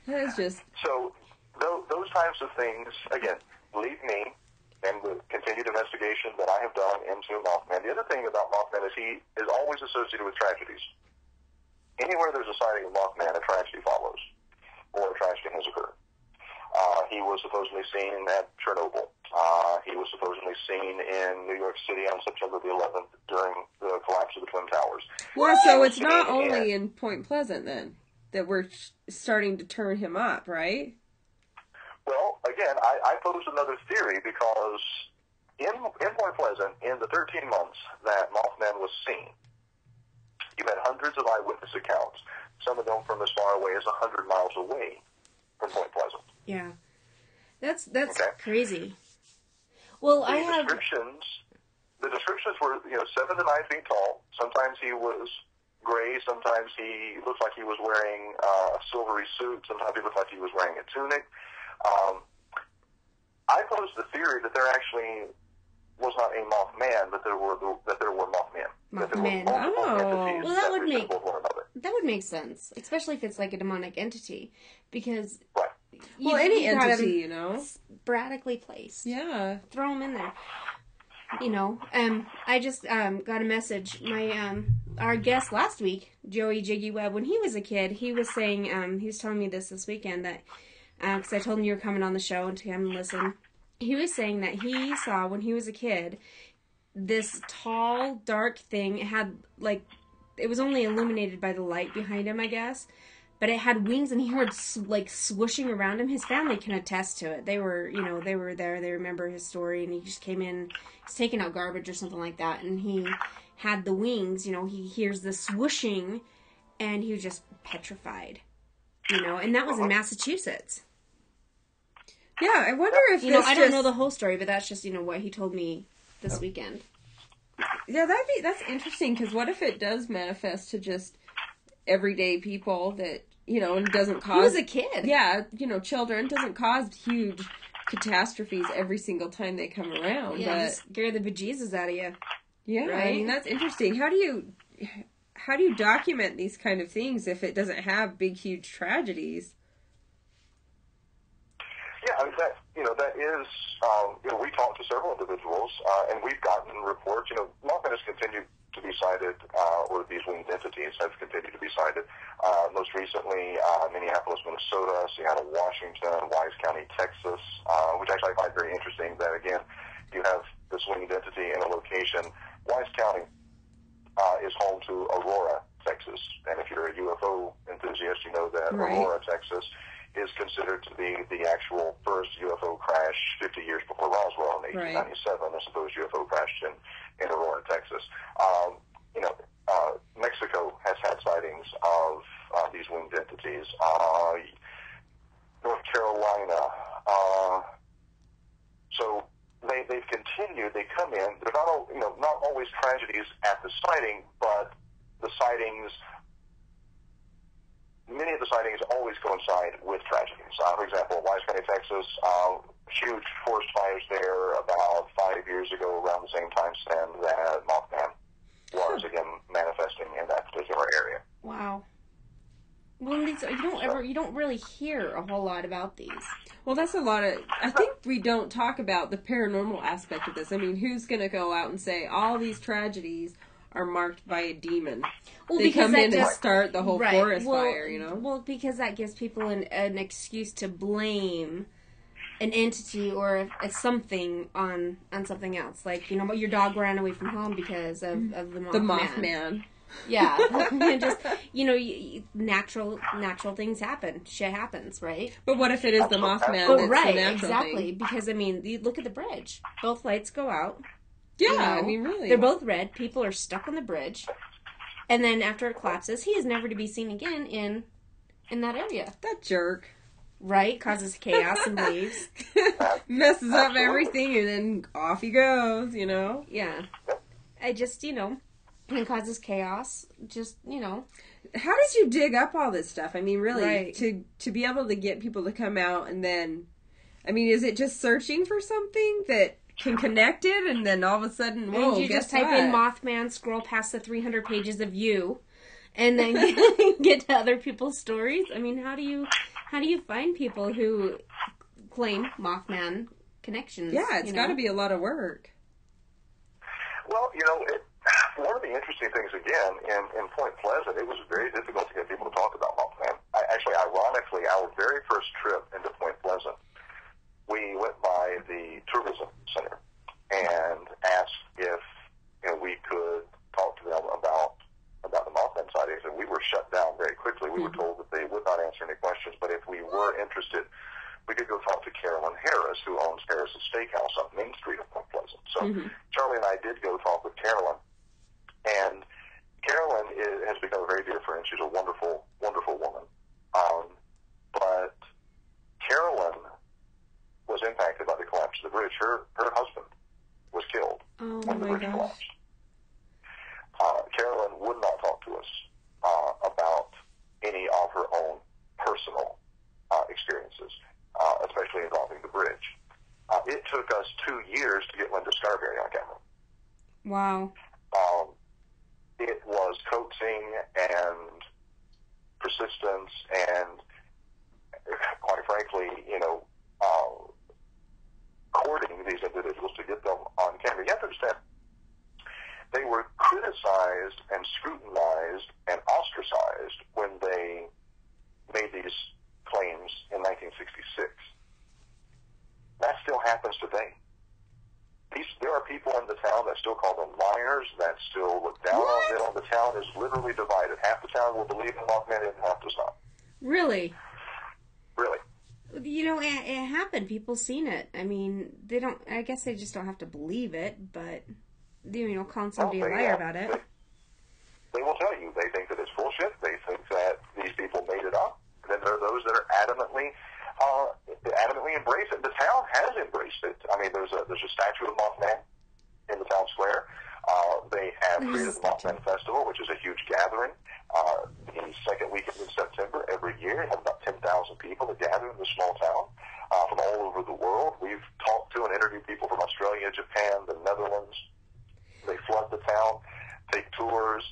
That is just... So, those types of things, again, lead me, and the continued investigation that I have done into Mothman. The other thing about Mothman is he is always associated with tragedies. Anywhere there's a sighting of Mothman, a tragedy follows, or a tragedy has occurred. He was supposedly seen at Chernobyl. He was supposedly seen in New York City on September the 11th during the collapse of the Twin Towers. Well, so it's not only in Point Pleasant, then, that we're starting to turn him up, right? Well, again, I posed another theory because in Point Pleasant, in the 13 months that Mothman was seen, you had hundreds of eyewitness accounts, some of them from as far away as 100 miles away from Point Pleasant. Yeah. That's okay. Crazy. Well, The descriptions were, 7 to 9 feet tall. Sometimes he was gray. Sometimes he looked like he was wearing a silvery suit. Sometimes he looked like he was wearing a tunic. I posed the theory that there actually was not a Mothman, but there were Mothmen. Mothman. Oh, well, that would make sense, especially if it's like a demonic entity, because right. Well, any entity, sporadically placed. Yeah, throw them in there. I just got a message. Our guest last week, Joey Jiggy Webb, when he was a kid, he was saying, he was telling me this weekend that, because I told him you were coming on the show and to come and listen. He was saying that he saw, when he was a kid, this tall, dark thing. It had, it was only illuminated by the light behind him, I guess. But it had wings, and he heard, swooshing around him. His family can attest to it. They were there. They remember his story, and he just came in. He's taking out garbage or something like that, and he had the wings. He hears the swooshing, and he was just petrified. And that was in Massachusetts. Yeah, I wonder if I don't know the whole story, but that's just what he told me this weekend. Yeah, that's interesting, because what if it does manifest to just everyday people that and doesn't cause... He was a kid. Yeah, children, doesn't cause huge catastrophes every single time they come around. Yeah, just scare the bejesus out of you. Yeah, right? I mean, that's interesting. How do you document these kind of things if it doesn't have big, huge tragedies? Yeah, I mean, that is, we talked to several individuals, and we've gotten reports. Mothman has continued to be cited, or these winged entities have continued to be cited. Most recently, Minneapolis, Minnesota, Seattle, Washington, Wise County, Texas, which actually I find very interesting that, again, you have this winged entity in a location. Wise County is home to Aurora, Texas. And if you're a UFO enthusiast, you know that right. Aurora, Texas is considered to be the actual first UFO crash 50 years before Roswell in 1897. Right. A supposed UFO crash in Aurora, Texas. Mexico has had sightings of these winged entities. North Carolina. So they've continued. They come in. They're not always tragedies at the sighting, but the sightings. Many of the sightings always coincide with tragedies. For example, Wise County, Texas, huge forest fires there about 5 years ago, around the same time span that Mothman was again manifesting in that particular area. Wow. Well, you don't really hear a whole lot about these. Well, that's a lot of... I think we don't talk about the paranormal aspect of this. I mean, who's going to go out and say all these tragedies are marked by a demon? Well, they come in and start the whole forest fire, Well, because that gives people an excuse to blame an entity or something on something else. Like, your dog ran away from home because of the Mothman. The Mothman. Yeah. Just, natural things happen. Shit happens, right? But what if it is the Mothman that's right, the natural exactly. thing? Because, you look at the bridge. Both lights go out. Yeah, really. They're both red. People are stuck on the bridge. And then after it collapses, he is never to be seen again in that area. That jerk. Right? Causes chaos and leaves. Messes up everything, and then off he goes, Yeah. I just, And it causes chaos. Just, you know. How did you dig up all this stuff? I mean, really, right. to be able to get people to come out and then, I mean, is it just searching for something that can connect it and then all of a sudden, whoa, and you guess just type what? in Mothman, scroll past the 300 pages of you, and then get to other people's stories? I mean, how do you find people who claim Mothman connections? Yeah, it's got to be a lot of work. Well, one of the interesting things, again, in Point Pleasant, it was very difficult to get people to talk about Mothman. Actually, ironically, our very first trip into Point Pleasant, we went by the tourism center and asked if we could talk to them about the Mothman sightings, and we were shut down very quickly. We were told that they would not answer any questions, but if we were interested, we could go talk to Carolyn Harris, who owns Harris's Steakhouse on Main Street of Point Pleasant. So Charlie and I did go talk with Carolyn, and Carolyn has become a very dear friend. She's a wonderful, wonderful woman. But Carolyn was impacted by the collapse of the bridge. Her husband was killed when the bridge collapsed. Carolyn would not talk to us about any of her own personal experiences, especially involving the bridge. It took us 2 years to get Linda Scarberry on camera. Wow. It was coaxing and persistence and, quite frankly, courting these individuals to get them on camera. You have to understand, they were criticized and scrutinized and ostracized when they made these claims in 1966. That still happens today. There are people in the town that still call them liars, that still look down on them. The town is literally divided. Half the town will believe in Mothman and half does not. Really? Really. It happened. People seen it. I mean, I guess they just don't have to believe it, but, calling somebody a liar about it. They will tell you. They think that it's bullshit. They think that these people made it up. And then there are those that are adamantly embrace it. The town has embraced it. I mean, there's a statue of Mothman in the town square. They have created the Mothman Festival, which is a huge gathering. The second weekend in September every year, you have about 10,000 people that gather in this small town from all over the world. We've talked to and interviewed people from Australia, Japan, the Netherlands. They flood the town, take tours.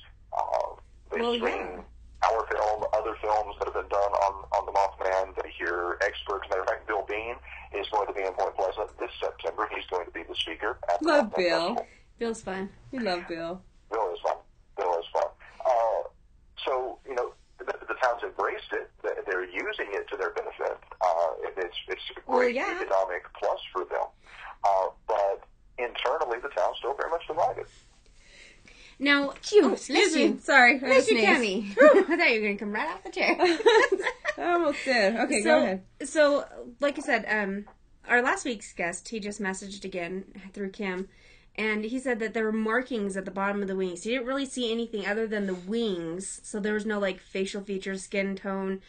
They screen our film, other films that have been done on the Mothman. They hear experts. Matter of fact, Bill Bean is going to be in Point Pleasant this September. He's going to be the speaker at the Love Mothman Bill. Festival. Bill's fun. We love Bill. Bill is fun. So, the town's embraced it. They're using it to their benefit. It's a great economic plus for them. But internally, the town's still very much divided. Now, excuse me. Sorry. Bless you, Tammy. I thought you were going to come right off the chair. I almost did. Okay, go ahead. So, like I said, our last week's guest, he just messaged again through Kim, and he said that there were markings at the bottom of the wings. He didn't really see anything other than the wings, so there was no, facial features, skin tone,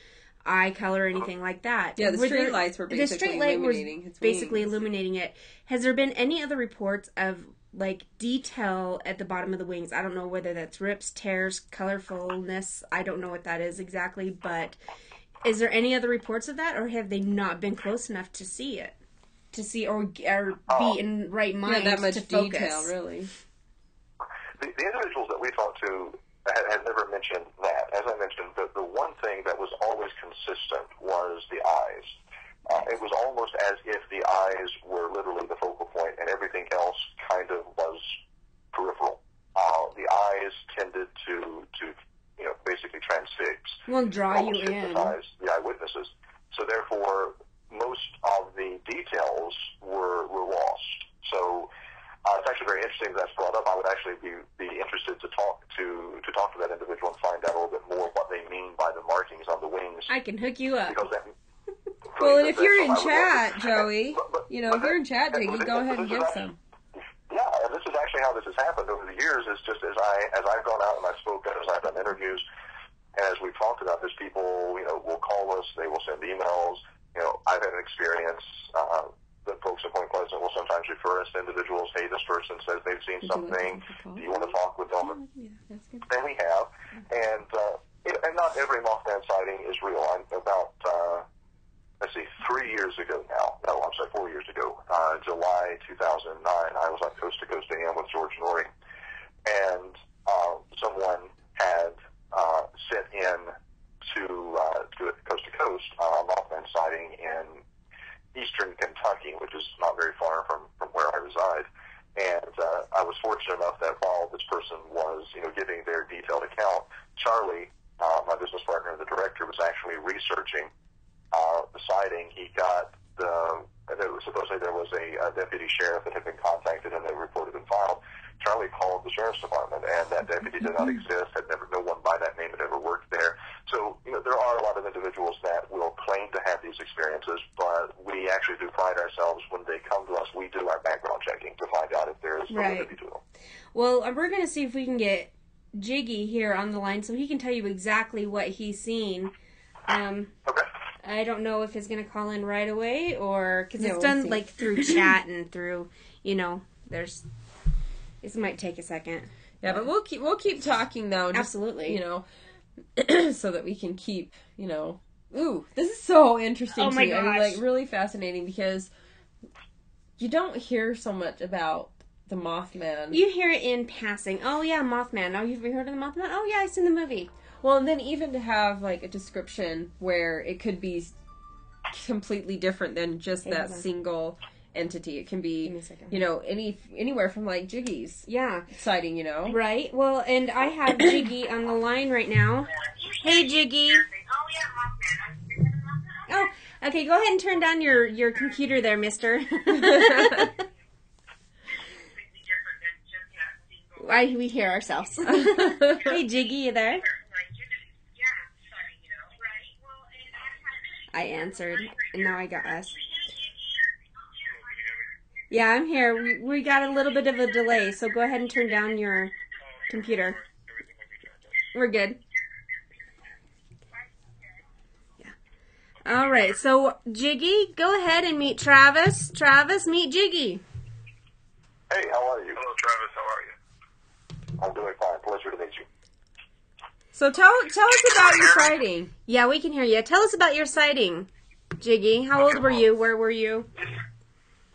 eye color, anything like that. Yeah, the street lights were basically illuminating its basically illuminating it. Has there been any other reports of detail at the bottom of the wings? I don't know whether that's rips, tears, colorfulness. I don't know what that is exactly, but is there any other reports of that, or have they not been close enough to see it? To see or be in right mind that much to focus. Detail, really. The individuals that we talked to had never mentioned that. As I mentioned, the one thing that was always consistent was the eyes. It was almost as if the eyes were literally the focal point, and everything else kind of was peripheral. The eyes tended to basically transfix. Well, draw you in. Hypnotize the eyewitnesses. So therefore, most of the details were lost. So it's actually very interesting that's brought up. I would actually be interested to talk to that individual and find out a little bit more what they mean by the markings on the wings. I can hook you up. Because well, and if you're in chat, Joey, if you're in chat, Jiggy, go ahead and give some. Yeah, and this is actually how this has happened over the years. Is just as I've gone out and I've spoken, as I've done interviews, and as we've talked about this, people will call us, they will send emails. I've had an experience the folks at Point Pleasant will sometimes refer us to individuals. Hey, this person says they've seen something. Do you want to talk with them? And we have. And not every Mothman sighting is real. I'm about, 4 years ago, July 2009, I was on Coast to Coast AM with George Norrie, and someone had sent in to Coast to Coast a Mothman sighting in eastern Kentucky, which is not very far from where I reside. And I was fortunate enough that while this person was, giving their detailed account, Charlie, my business partner and the director, was actually researching the sighting. He got supposedly there was a deputy sheriff that had been contacted and they reported and filed. Charlie called the sheriff's department, and that deputy did not exist. No one by that name had ever worked there. So, there are a lot of individuals that will claim to have these experiences, but we actually do pride ourselves when they come to us. We do our background checking to find out if there is validity to them. Well, we're going to see if we can get Jiggy here on the line so he can tell you exactly what he's seen. Okay. I don't know if he's going to call in right away or because it's done like through chat and through, there's. This might take a second. Yeah, but we'll keep talking though. Just, absolutely. So that we can keep, Ooh, this is so interesting. Oh my gosh. I mean, really fascinating because you don't hear so much about the Mothman. You hear it in passing. Oh yeah, Mothman. Oh, you've heard of the Mothman? Oh yeah, I've seen the movie. Well, and then even to have a description where it could be completely different than just that single entity. It can be, anywhere from Jiggy's sighting, Right. Well, and I have Jiggy on the line right now. Hey, Jiggy. Oh, okay. Go ahead and turn down your computer there, mister. We hear ourselves. Hey, Jiggy, you there? I answered, and now I got us. Yeah, I'm here. We got a little bit of a delay, so go ahead and turn down your computer. We're good. Yeah. All right, so Jiggy, go ahead and meet Travis. Travis, meet Jiggy. Hey, how are you? Hello, Travis. How are you? I'm doing fine. Pleasure to meet you. So tell us about your sighting. Yeah, we can hear you. Tell us about your sighting, Jiggy. How old were you? Where were you?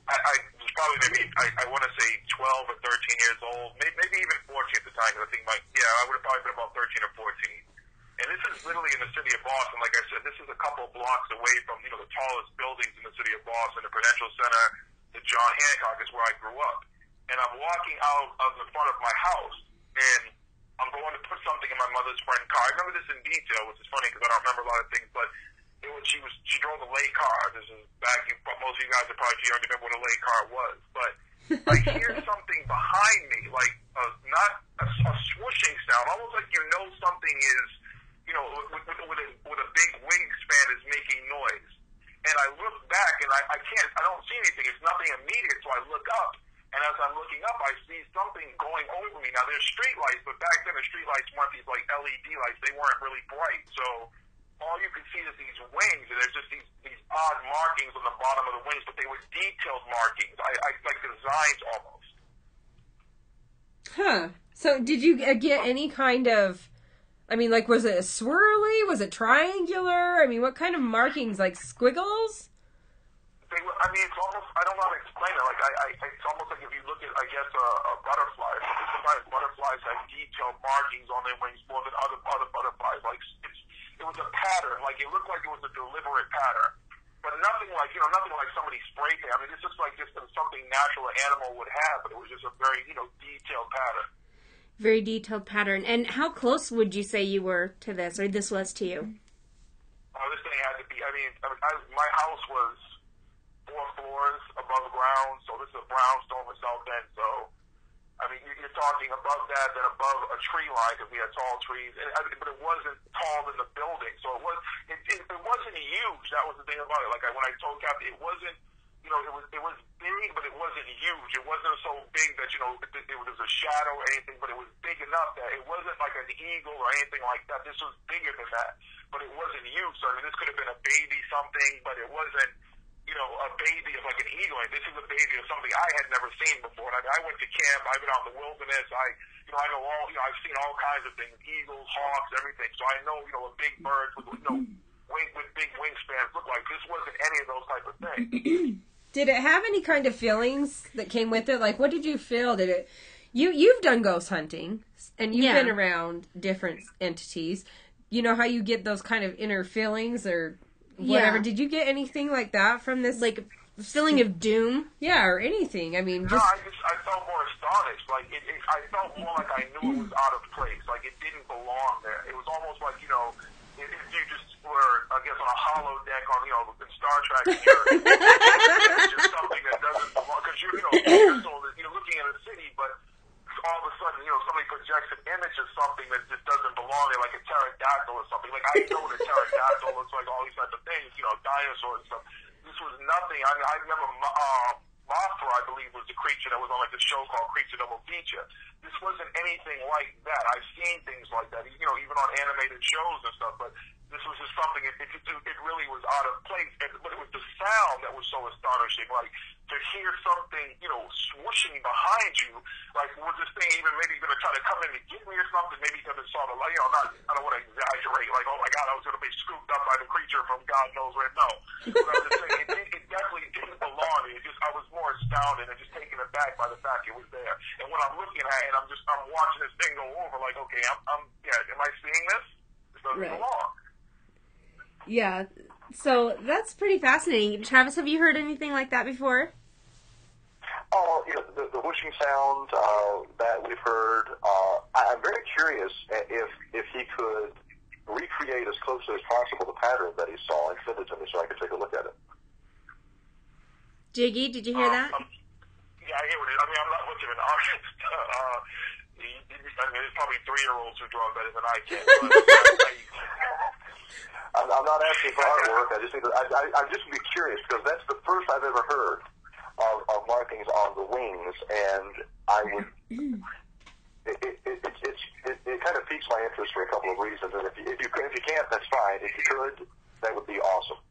I was probably maybe, I want to say 12 or 13 years old, maybe even 14 at the time, because I think I would have probably been about 13 or 14. And this is literally in the city of Boston. Like I said, this is a couple blocks away from, the tallest buildings in the city of Boston, the Prudential Center, the John Hancock is where I grew up. And I'm walking out of the front of my house, and I'm going to put something in my mother's friend car. I remember this in detail, which is funny because I don't remember a lot of things, but she drove a lay car. This is back, most of you guys are probably too young to remember what a lay car was, but I hear something behind me, not a swooshing sound, almost like something is, with a big wingspan is making noise. And I look back and I don't see anything. It's nothing immediate, so I look up. And as I'm looking up, I see something going over me. Now, there's street lights, but back then the street lights weren't these LED lights. They weren't really bright. So all you could see is these wings, and there's just these odd markings on the bottom of the wings, but they were detailed markings, like designs almost. Huh. So did you get any kind of, was it a swirly? Was it triangular? What kind of markings? Like squiggles? It's almost, I don't know how to explain it. It's almost like if you look at, I guess, a butterfly. Sometimes butterflies have detailed markings on their wings more than other butterflies. It was a pattern. It looked like it was a deliberate pattern. But nothing like somebody spray paint. This looks like just something natural an animal would have, but it was just a very, detailed pattern. Very detailed pattern. And how close would you say you were to this, or this was to you? This thing had to be, my house was 4 floors above ground, so this is a brownstone with South End, so, you're talking above that, then above a tree line, because we had tall trees, but it wasn't tall in the building, so it wasn't huge. That was the thing about it. When I told Kathy, it wasn't, it was big, but it wasn't huge. It wasn't so big that, it was a shadow or anything, but it was big enough that it wasn't like an eagle or anything like that. This was bigger than that, but it wasn't huge, so, this could have been a baby something, but it wasn't a baby of like an eagle. Like, this is a baby of something I had never seen before. And I went to camp. I've been out in the wilderness. I know all. I've seen all kinds of things: eagles, hawks, everything. So I know, a big bird with with big wingspans look like. This wasn't any of those type of things. Did it have any kind of feelings that came with it? Like, what did you feel? Did it? You've done ghost hunting, and you've been around different entities. You know how you get those kind of inner feelings or whatever. Did you get anything like that from this? Like feeling of doom? Yeah, or anything. I mean, just... No, I felt more astonished. Like, I felt more like I knew it was out of place. Like, it didn't belong there. It was almost like, if you just were, I guess, on a hollow deck on, in Star Trek, it's just something that doesn't belong. Because you're looking at a city, but all of a sudden, somebody projects an image of something that just doesn't belong there, like a pterodactyl or something. Like, I know what a pterodactyl looks like, all these types of things, dinosaurs and stuff. This was nothing. I remember Mothra, I believe, was the creature that was on, like, the show called Creature Double Feature. This wasn't anything like that. I've seen things like that, even on animated shows and stuff, but this was just something, it really was out of place. But it was the sound that was so astonishing. Like, to hear something, swooshing behind you, like, was this thing even maybe going to try to come in and get me or something? Maybe because it saw the light, I don't want to exaggerate, like, oh my God, I was going to be scooped up by the creature from God knows where. No. But I was just saying, it definitely didn't belong. I was more astounded and just taken aback by the fact it was there. And when I'm looking at it, I'm watching this thing go over, like, okay, am I seeing this? This doesn't belong. Yeah, so that's pretty fascinating. Travis, have you heard anything like that before? Oh, the whooshing sound that we've heard. I'm very curious if he could recreate as closely as possible the pattern that he saw and send it to me so I could take a look at it. Jiggy, did you hear that? Yeah, I hear what it is. I mean, I'm not much of an artist. There's probably 3-year-olds who draw better than I can. I'm not asking for artwork. I just would be curious because that's the first I've ever heard of markings on the wings, and I would. It kind of piques my interest for a couple of reasons. And if you can't, that's fine. If you could, that would be awesome.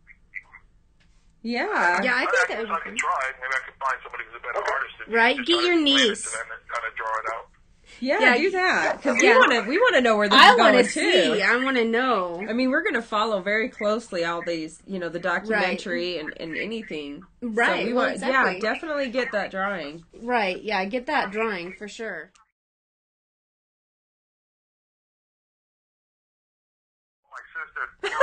Yeah. Yeah, I think that would be fun. I could try. Maybe I could find somebody who's a better artist. Right, get your niece. And then kind of draw it out. Yeah, do that. Because we want to know where this is going, too. I want to know. I mean, we're going to follow very closely all these, the documentary and anything. Right. So we want, exactly. Yeah, definitely get that drawing. Right, yeah, get that drawing for sure. My sister, people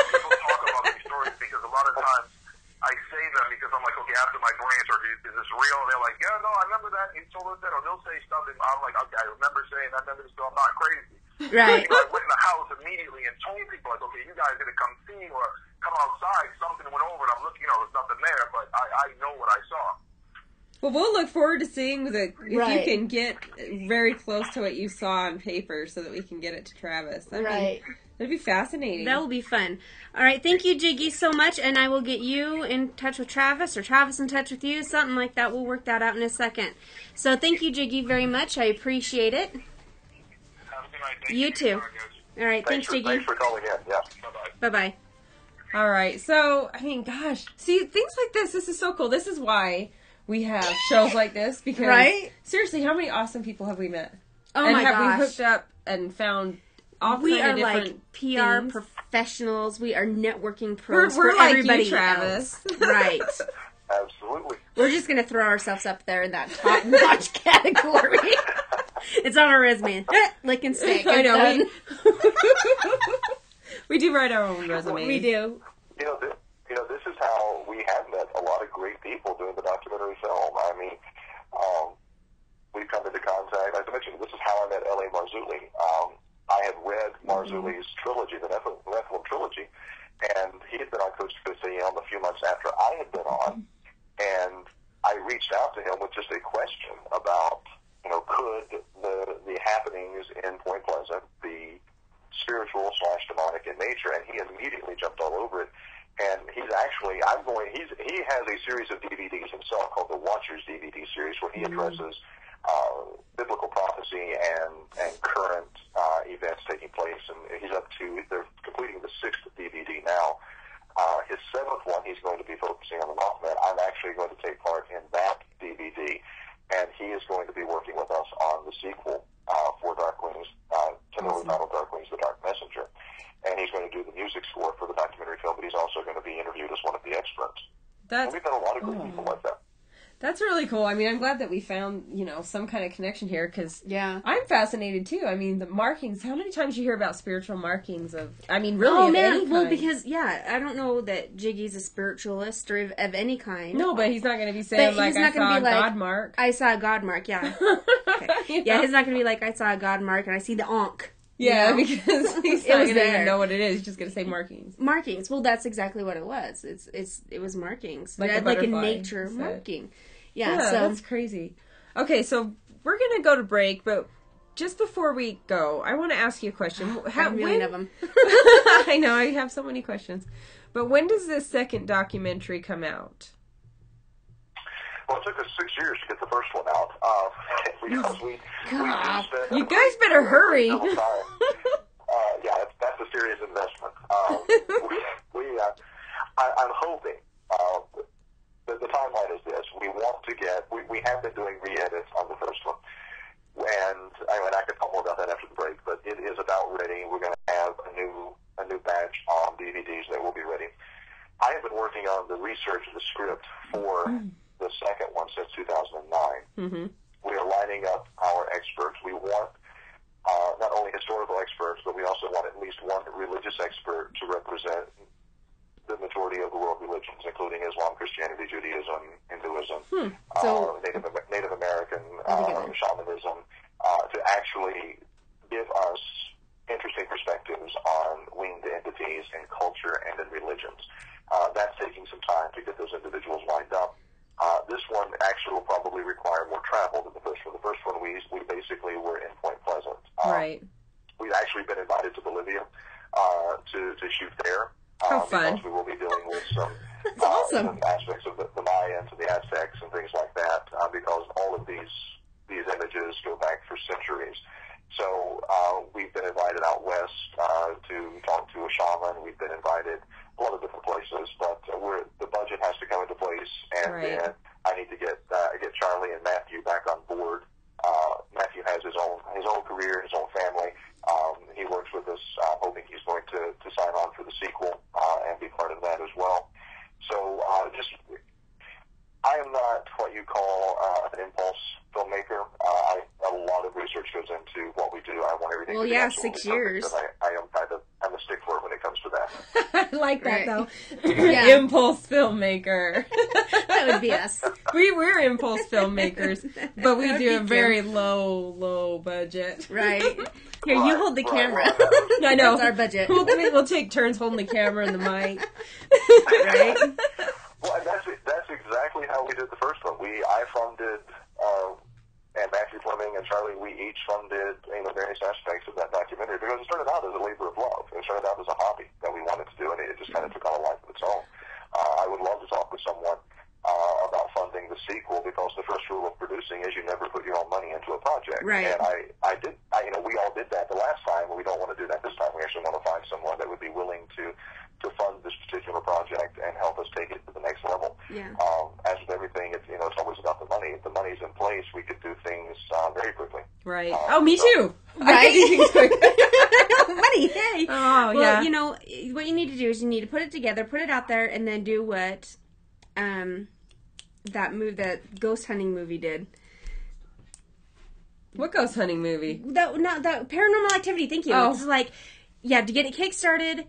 talk about these stories because a lot of times I say them because I'm like, okay, after my brain surgery, is this real? And they're like, yeah, no, I remember that. You told us that. Or they'll say something. I'm like, okay, I remember saying that. So I'm not crazy. Right. I went in the house immediately and told people, like, okay, you guys going to come see or come outside. Something went over and I'm looking, there's nothing there, but I know what I saw. Well, we'll look forward to seeing if you can get very close to what you saw on paper so that we can get it to Travis. That'd be fascinating. That will be fun. All right, thank you, Jiggy, so much, and I will get you in touch with Travis, or Travis in touch with you, something like that. We'll work that out in a second. So thank you, Jiggy, very much. I appreciate it. Have a good night. You too. All right, thanks, Jiggy. Thanks for calling in. Yeah. Bye-bye. Bye-bye. All right, so, I mean, gosh. See, things like this is so cool. This is why we have shows like this, because seriously, how many awesome people have we met? Oh, my gosh. And have we hooked up and found we are like PR things. Professionals. We are networking pros we're for like everybody you, Travis. else. Right. Absolutely. We're just going to throw ourselves up there in that top-notch category. It's on our resume. Lick and stick. I know. We do write our own resume. We do. This is how we have met a lot of great people doing the documentary film. I mean, we've come into contact. As I mentioned, this is how I met L.A. Marzulli. I had read Marzulli's trilogy, the Nephilim trilogy, and he had been on Coast to Coast AM a few months after I had been on, and I reached out to him with just a question about, could the happenings in Point Pleasant be spiritual / demonic in nature, and he immediately jumped all over it. And he has a series of DVDs himself called the Watchers DVD series, where he addresses biblical prophecy and current events taking place, and they're completing the 6th DVD now. His 7th one, he's going to be focusing on the Mothman. And we've got a lot of good people like that. That's really cool. I mean, I'm glad that we found, some kind of connection here, because I'm fascinated, too. I mean, the markings, how many times you hear about spiritual markings of any kind? Well, because, I don't know that Jiggy's a spiritualist or of any kind. No, but he's not going to be saying, I saw a God mark. I saw a God mark, yeah. Okay. Yeah, he's not going to be like, I saw a God mark and I see the ankh. Yeah, because he's not going to even know what it is. He's just going to say markings. Markings. Well, that's exactly what it was. It was markings. Like a nature marking. Yeah, so that's crazy. Okay, so we're going to go to break, but just before we go, I want to ask you a question. I have a million of them. I know, I have so many questions. But when does this second documentary come out? Well, it took us 6 years to get the first one out. Because we you guys better hurry. Yeah, that's a serious investment. I'm hoping, the timeline is this. We have been doing re-edits on the first one. And I can talk more about that after the break, but it is about ready. We're going to have a new batch on DVDs that will be ready. I have been working on the research of the script for the second one since 2009. Mm-hmm. We are lining up our experts. We want not only historical experts, but we also want at least one religious expert to represent the majority of the world religions, including Islam, Christianity, Judaism, Hinduism, Native American shamanism, to actually give us interesting perspectives on winged entities in culture and in religions. That's taking some time to get those individuals lined up. This one actually will probably require more travel than the first one. The first one, we basically were in Point Pleasant. Right. We've actually been invited to Bolivia to shoot there. How fun. Because we will be dealing with some, awesome. some aspects of the Mayans and the Aztecs and things like that, because all of these images go back for centuries. So we've been invited out west to talk to a shaman. We've been invited a lot of different places, but the budget has to come into place, and then I need to get Charlie and Matthew back on board. Matthew has his own career, his own family. He works with us. I'm hoping he's going to sign on for the sequel and be part of that as well. So I am not what you call an impulse filmmaker. A lot of research goes into what we do. I want everything to be absolutely 6 years. perfect, and I'm a stickler when it comes to that. I like that, though. Yeah. Impulse filmmaker. That would be us. We're impulse filmmakers, but we do a very low budget. Right. Here, you hold the camera. I know. That's our budget. We'll take turns holding the camera and the mic. Right? Well, and that's exactly how we did the first one. I funded, and Matthew Fleming and Charlie, we each funded various aspects of that documentary, because it started out as a labor of love. It started out as a hobby that we wanted to do, and it just kind of took on a life of its own. I would love to talk with someone about funding the sequel, because the first rule of producing is you never put your own money into a project. Right. And we all did that the last time, and we don't want to do that this time. We actually want to find someone that would be willing to fund this particular project and help us take it to the next level. Yeah. As with everything, it's always about the money. If the money's in place, we could do things very quickly. Right. Me too. Right? I do things quick. Money, hey. Oh, well, what you need to do is you need to put it together, put it out there, and then do what that ghost hunting movie did. What ghost hunting movie? The Paranormal Activity, thank you. Oh. It's like, to get it kickstarted,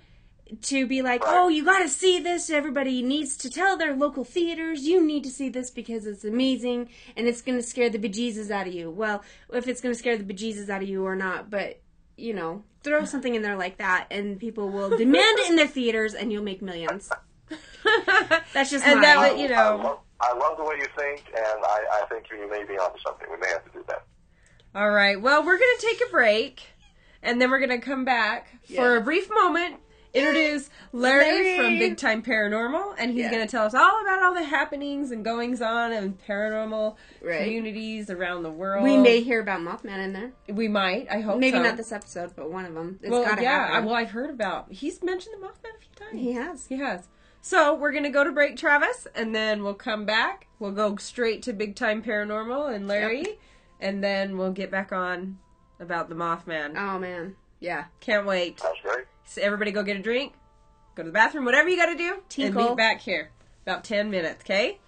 to be like, right. oh, you gotta see this, everybody needs to tell their local theaters, you need to see this because it's amazing, and it's gonna scare the bejesus out of you. Well, if it's gonna scare the bejesus out of you or not, but, throw something in there like that, and people will demand it in their theaters, and you'll make millions. That's just and my... I love the way you think, and I think you may be onto something. We may have to do that. All right. Well, we're going to take a break, and then we're going to come back for a brief moment, introduce Larry from Big Time Paranormal, and he's going to tell us all about all the happenings and goings-on in paranormal communities around the world. We may hear about Mothman in there. We might. I hope Maybe so. not this episode, but one of them. It's gotta happen. Well, I've heard about... He's mentioned the Mothman a few times. He has. So, we're going to go to break, Travis, and then we'll come back. We'll go straight to Big Time Paranormal and Larry, and then we'll get back on about the Mothman. Oh, man. Yeah. Can't wait. Sounds great. So everybody go get a drink, go to the bathroom, whatever you got to do, Tinkle. and be back here. About 10 minutes, okay?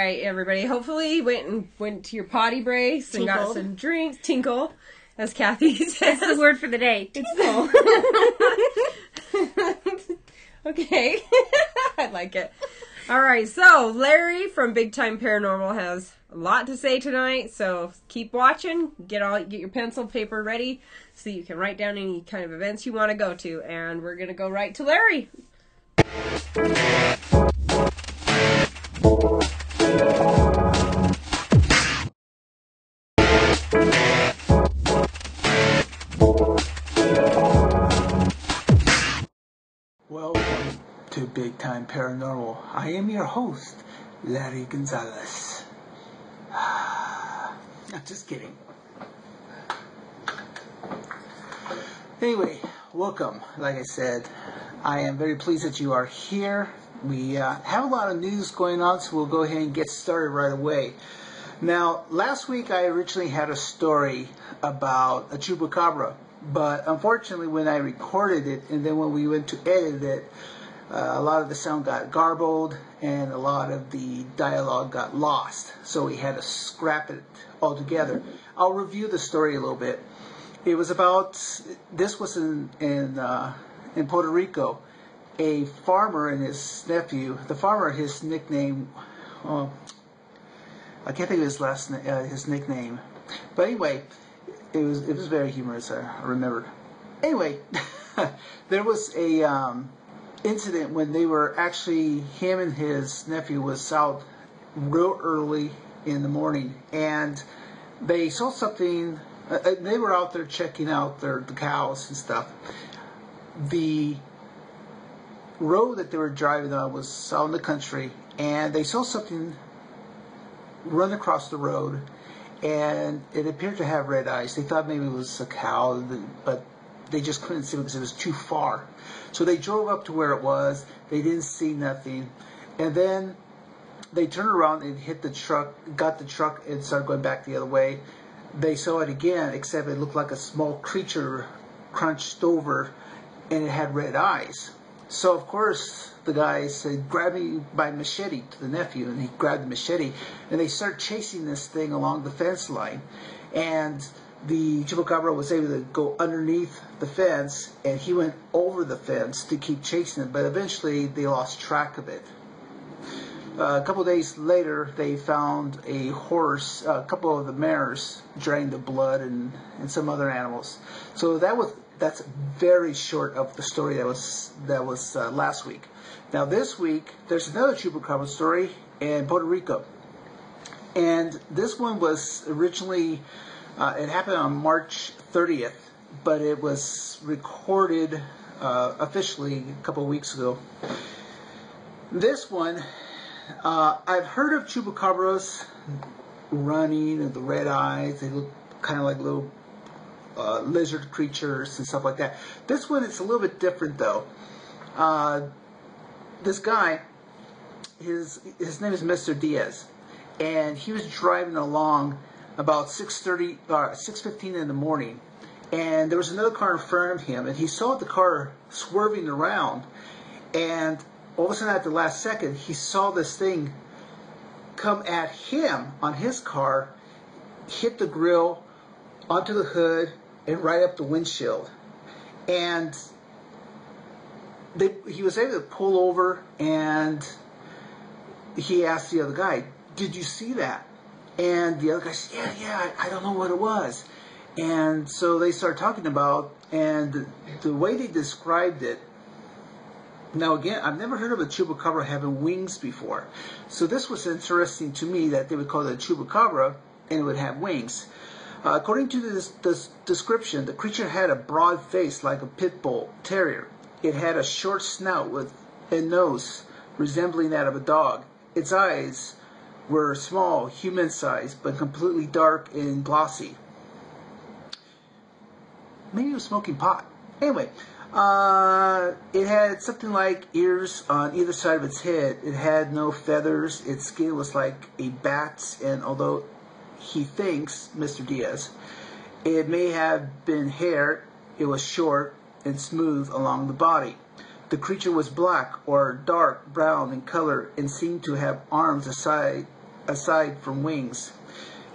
right, everybody. Hopefully went to your potty breaks and got some drinks. Tinkle, as Kathy says. That's the word for the day. Tinkle. Okay. I like it. All right, so Larry from Big Time Paranormal has a lot to say tonight, so keep watching. Get your pencil, paper ready so you can write down any kind of events you want to go to. And we're going to go right to Larry. Welcome to Big Time Paranormal. I am your host, Larry Gonzalez. Just kidding. Anyway, welcome. Like I said, I am very pleased that you are here. We have a lot of news going on, so we'll go ahead and get started right away. Now, last week I originally had a story about a chupacabra, but unfortunately when I recorded it and then when we went to edit it, a lot of the sound got garbled and a lot of the dialogue got lost, so we had to scrap it altogether. I'll review the story a little bit. It was about, this was in Puerto Rico. A farmer and his nephew, the farmer, his nickname, I can't think of his nickname, but anyway, it was very humorous. I remember. Anyway, there was a incident when they were actually, him and his nephew was out real early in the morning, and they saw something. They were out there checking out the cows and stuff. The road that they were driving on was out in the country, and they saw something run across the road, and it appeared to have red eyes. They thought maybe it was a cow, but they just couldn't see it because it was too far. So they drove up to where it was. They didn't see nothing, and then they turned around and hit the truck, got the truck, and started going back the other way. They saw it again, except it looked like a small creature crunched over, and it had red eyes. So, of course, the guy said, grab me by machete, to the nephew, and he grabbed the machete, and they started chasing this thing along the fence line. And the chupacabra was able to go underneath the fence, and he went over the fence to keep chasing it, but eventually they lost track of it. A couple of days later, they found a horse, a couple of the mares drained the blood, and some other animals. So that's very short of the story that was last week. Now this week, there's another chupacabra story in Puerto Rico, and this one was originally it happened on March 30th, but it was recorded officially a couple of weeks ago. This one, I've heard of chupacabras running and the red eyes. They look kind of like little lizard creatures and stuff like that. This one, it's a little bit different though. This guy, his name is Mr. Diaz, and he was driving along about 6:15 in the morning, and there was another car in front of him, and he saw the car swerving around, and all of a sudden at the last second, he saw this thing come at him on his car, hit the grill, onto the hood, and right up the windshield. And he was able to pull over, and he asked the other guy, did you see that? And the other guy said, yeah, I don't know what it was. And so they started talking about, and the way they described it, now again, I've never heard of a chupacabra having wings before. So this was interesting to me that they would call it a chupacabra and it would have wings. According to this description, the creature had a broad face like a pit bull terrier. It had a short snout with a nose resembling that of a dog. Its eyes were small, human-sized, but completely dark and glossy. Maybe it was smoking pot. Anyway, it had something like ears on either side of its head. It had no feathers. Its skin was like a bat's, and although he thinks, Mr. Diaz, it may have been hair, it was short and smooth along the body. The creature was black or dark brown in color and seemed to have arms the aside from wings.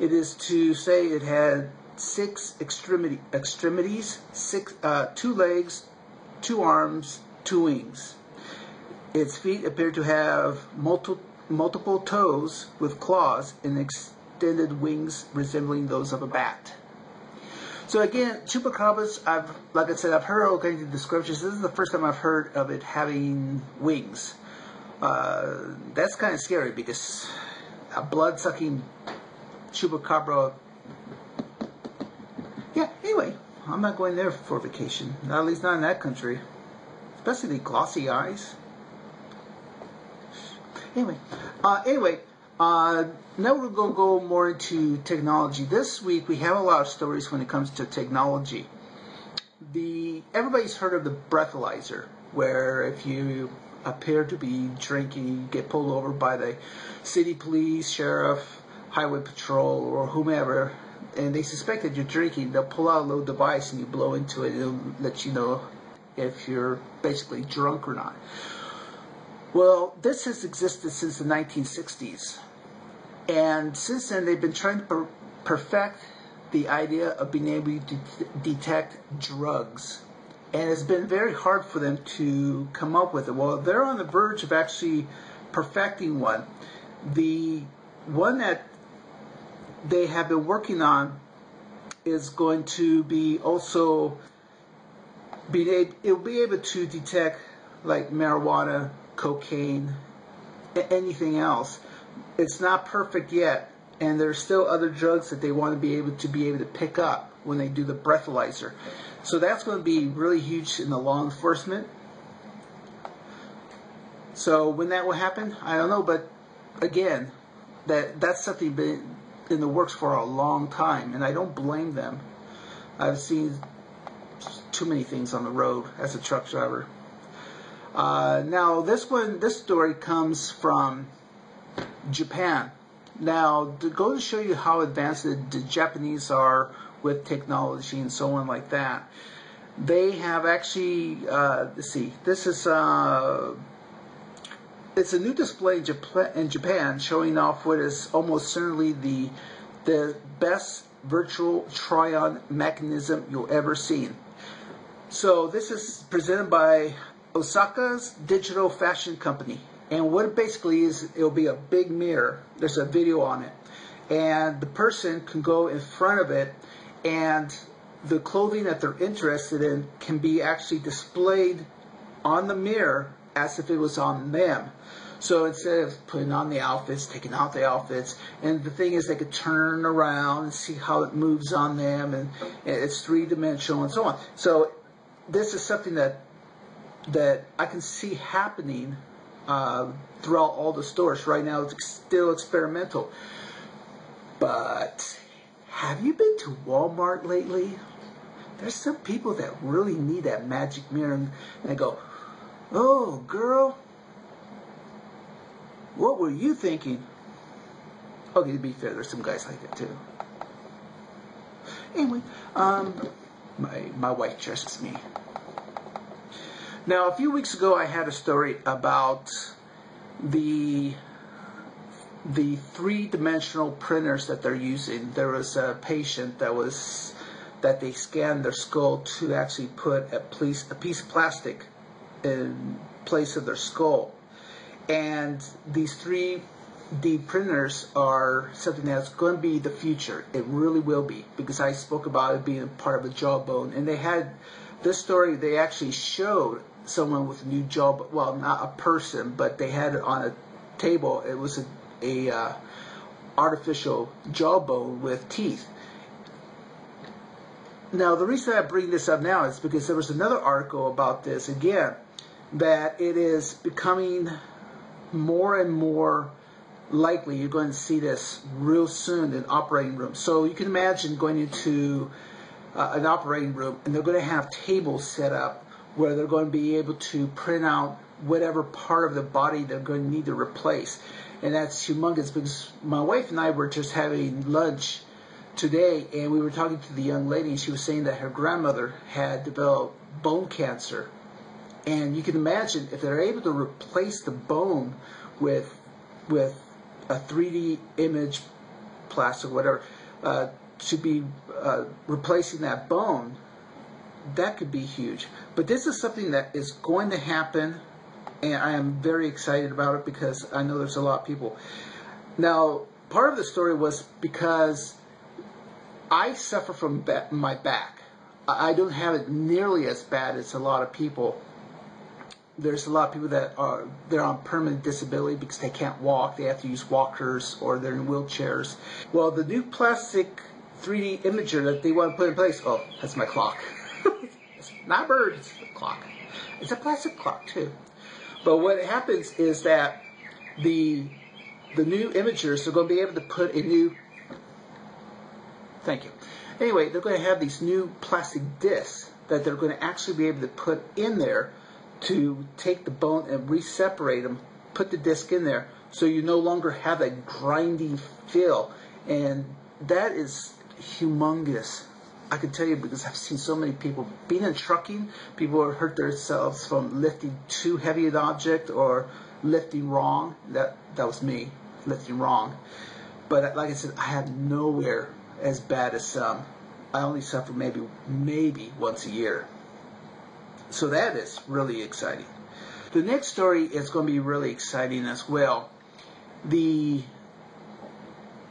It is to say it had 6 extremities, 2 legs, 2 arms, 2 wings. Its feet appear to have multiple toes with claws and extended wings resembling those of a bat. So again, chupacabras, like I said, I've heard all kinds of descriptions. This is the first time I've heard of it having wings. That's kind of scary because a blood-sucking chupacabra. Yeah, anyway, I'm not going there for vacation. At least not in that country. Especially the glossy eyes. Anyway, now we're going to go more into technology. This week we have a lot of stories when it comes to technology. Everybody's heard of the breathalyzer, where if you appear to be drinking, you get pulled over by the city police, sheriff, highway patrol, or whomever, and they suspect that you're drinking. They'll pull out a little device and you blow into it. It'll let you know if you're basically drunk or not. Well, this has existed since the 1960s. And since then, they've been trying to perfect the idea of being able to detect drugs. And it's been very hard for them to come up with it. Well, they're on the verge of actually perfecting one. The one that they have been working on is going to be also it'll be able to detect like marijuana, cocaine, anything else. It's not perfect yet, and there's still other drugs that they want to be able to pick up when they do the breathalyzer. So that's going to be really huge in the law enforcement. So when that will happen, I don't know, but again, that's something been in the works for a long time, and I don't blame them. I've seen too many things on the road as a truck driver. Now this story comes from Japan. Now, to go to show you how advanced the Japanese are with technology and so on like that, they have actually, let's see, this is, it's a new display in Japan showing off what is almost certainly the best virtual try-on mechanism you'll ever see. So this is presented by Osaka's digital fashion company. And what it basically is, it'll be a big mirror. There's a video on it. And the person can go in front of it, and the clothing that they're interested in can be actually displayed on the mirror as if it was on them. So instead of putting on the outfits, taking out the outfits, and the thing is they could turn around and see how it moves on them, and it's three-dimensional and so on. So this is something that I can see happening throughout all the stores. Right now it's still experimental. But have you been to Walmart lately? There's some people that really need that magic mirror, and they go, "Oh, girl, what were you thinking?" Okay, to be fair, there's some guys like that too. Anyway, my wife trusts me. Now, a few weeks ago, I had a story about the three-dimensional printers that they're using. There was a patient that they scanned their skull to actually put a piece of plastic in place of their skull. And these 3D printers are something that's going to be the future. It really will be, because I spoke about it being part of the jawbone. And they had this story, they actually showed someone with a new jawbone. Well, not a person, but they had it on a table. It was a artificial jawbone with teeth. Now, the reason I bring this up now is because there was another article about this again, that it is becoming more and more likely you're going to see this real soon in operating rooms. So you can imagine going into an operating room, and they're going to have tables set up where they're going to be able to print out whatever part of the body they're going to need to replace. And that's humongous, because my wife and I were just having lunch today, and we were talking to the young lady, and she was saying that her grandmother had developed bone cancer. And you can imagine if they're able to replace the bone with a 3D image, plastic, whatever, to be replacing that bone, that could be huge. But this is something that is going to happen, and I am very excited about it because I know there's a lot of people. Now, part of the story was because I suffer from my back. I don't have it nearly as bad as a lot of people. There's a lot of people that they're on permanent disability because they can't walk. They have to use walkers or they're in wheelchairs. Well, the new plastic 3D imager that they want to put in place. Oh, that's my clock. It's not a bird. It's a clock. It's a plastic clock too. But what happens is that the new imagers are going to be able to put a new. Thank you. Anyway, they're going to have these new plastic discs that they're going to actually be able to put in there to take the bone and re-separate them, put the disc in there, so you no longer have that grinding feel. And that is humongous. I can tell you because I've seen so many people, being in trucking, people have hurt themselves from lifting too heavy an object or lifting wrong. That was me, lifting wrong. But like I said, I have nowhere as bad as some. I only suffer maybe once a year. So that is really exciting. The next story is going to be really exciting as well. The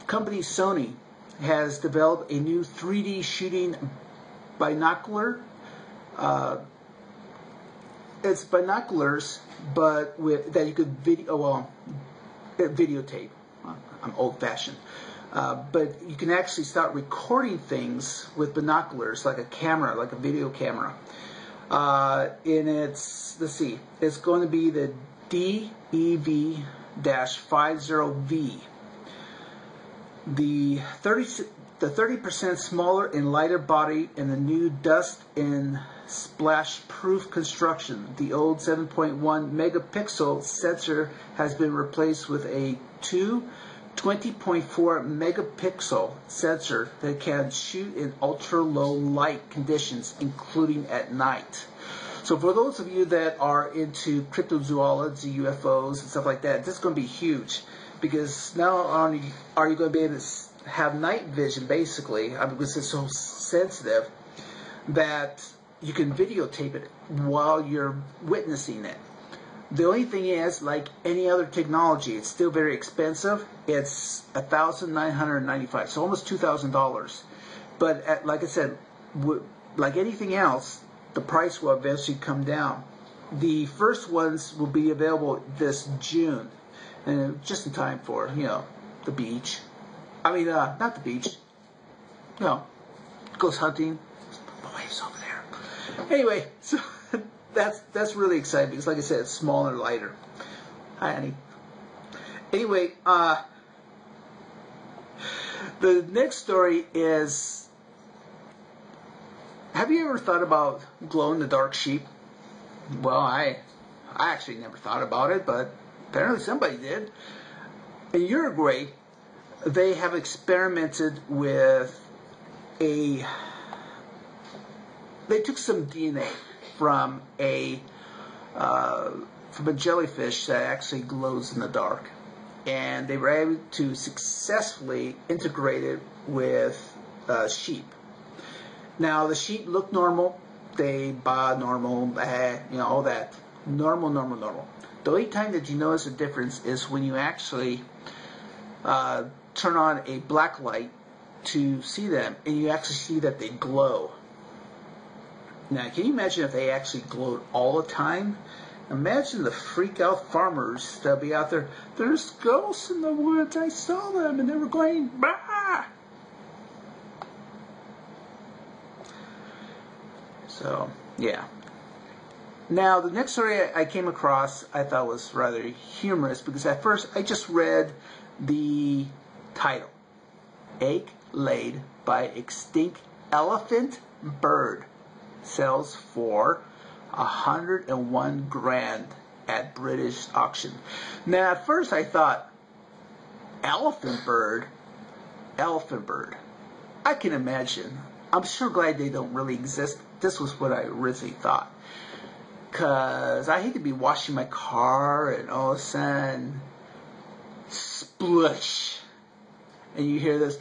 company Sony has developed a new 3D shooting binocular. It's binoculars, but that you could videotape. I'm old-fashioned. But you can actually start recording things with binoculars, like a camera, like a video camera. And it's, let's see, it's going to be the DEV-50V. The 30% smaller and lighter body and the new dust and splash proof construction. The old 7.1 megapixel sensor has been replaced with a 20.4 megapixel sensor that can shoot in ultra low light conditions, including at night. So for those of you that are into cryptozoology, UFOs, and stuff like that, this is going to be huge, because not only are you going to be able to have night vision, basically, because it's so sensitive, that you can videotape it while you're witnessing it. The only thing is, like any other technology, it's still very expensive. It's $1,995, so almost $2,000. But like I said, like anything else, the price will eventually come down. The first ones will be available this June, and just in time for, the beach. I mean, not the beach. Goes hunting. The waves over there. Anyway, so. That's really exciting because, like I said, it's smaller and lighter. Hi, honey. Anyway, the next story is, have you ever thought about glow-in-the-dark sheep? Well, I actually never thought about it, but apparently somebody did. In Uruguay, they have experimented with they took some DNA from a jellyfish that actually glows in the dark, and they were able to successfully integrate it with sheep. Now the sheep look normal, they baa normal, all that normal. The only time that you notice a difference is when you actually turn on a black light to see them, and you actually see that they glow. Now, can you imagine if they actually glowed all the time? Imagine the freak out farmers that'll be out there. There's ghosts in the woods. I saw them, and they were going, bah! So, yeah. Now, the next story I came across I thought was rather humorous, because at first I just read the title. Egg laid by extinct elephant bird sells for 101 grand at British auction. Now, at first I thought, elephant bird. I can imagine. I'm sure glad they don't really exist. This was what I originally thought. Because I hate to be washing my car and all of a sudden, splush, and you hear this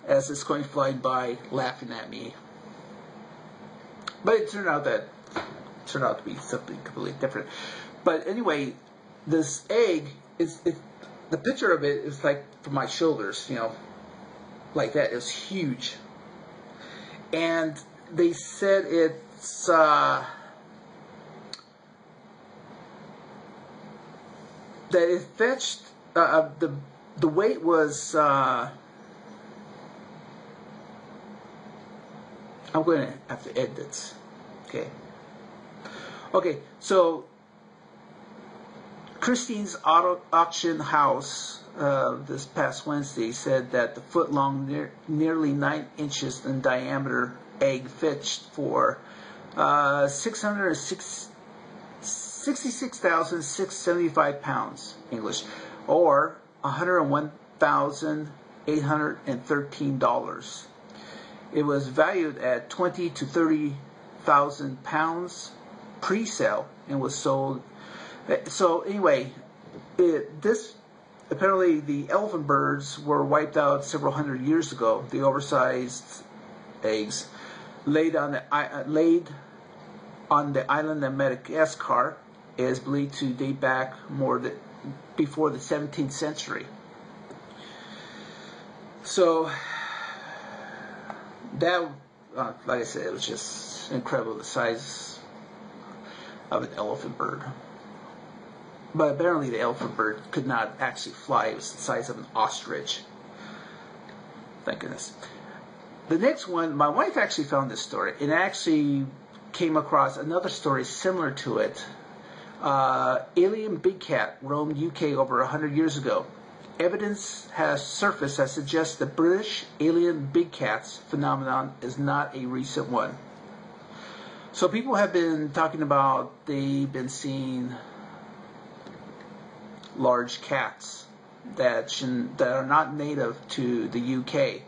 as it's going flying by, laughing at me. But it turned out to be something completely different. But anyway, this egg the picture of it is like from my shoulders, like that. It was huge, and they said it's that it fetched the weight was. I'm going to have to edit this. Okay, so Christine's auto auction house this past Wednesday said that the foot-long, nearly 9 inches in diameter egg fetched for £66,675 English, or $101,813. It was valued at £20,000 to £30,000 pre-sale and was sold. So anyway, apparently the elephant birds were wiped out several hundred years ago. The oversized eggs laid on the island of Madagascar is believed to date back before the 17th century. So that, like I said, it was just incredible, the size of an elephant bird. But apparently the elephant bird could not actually fly. It was the size of an ostrich. Thank goodness. The next one, my wife actually found this story, and actually came across another story similar to it. Alien big cat roamed UK over 100 years ago. Evidence has surfaced that suggests the British alien big cats phenomenon is not a recent one. So people have been talking about they've been seeing large cats that are not native to the UK.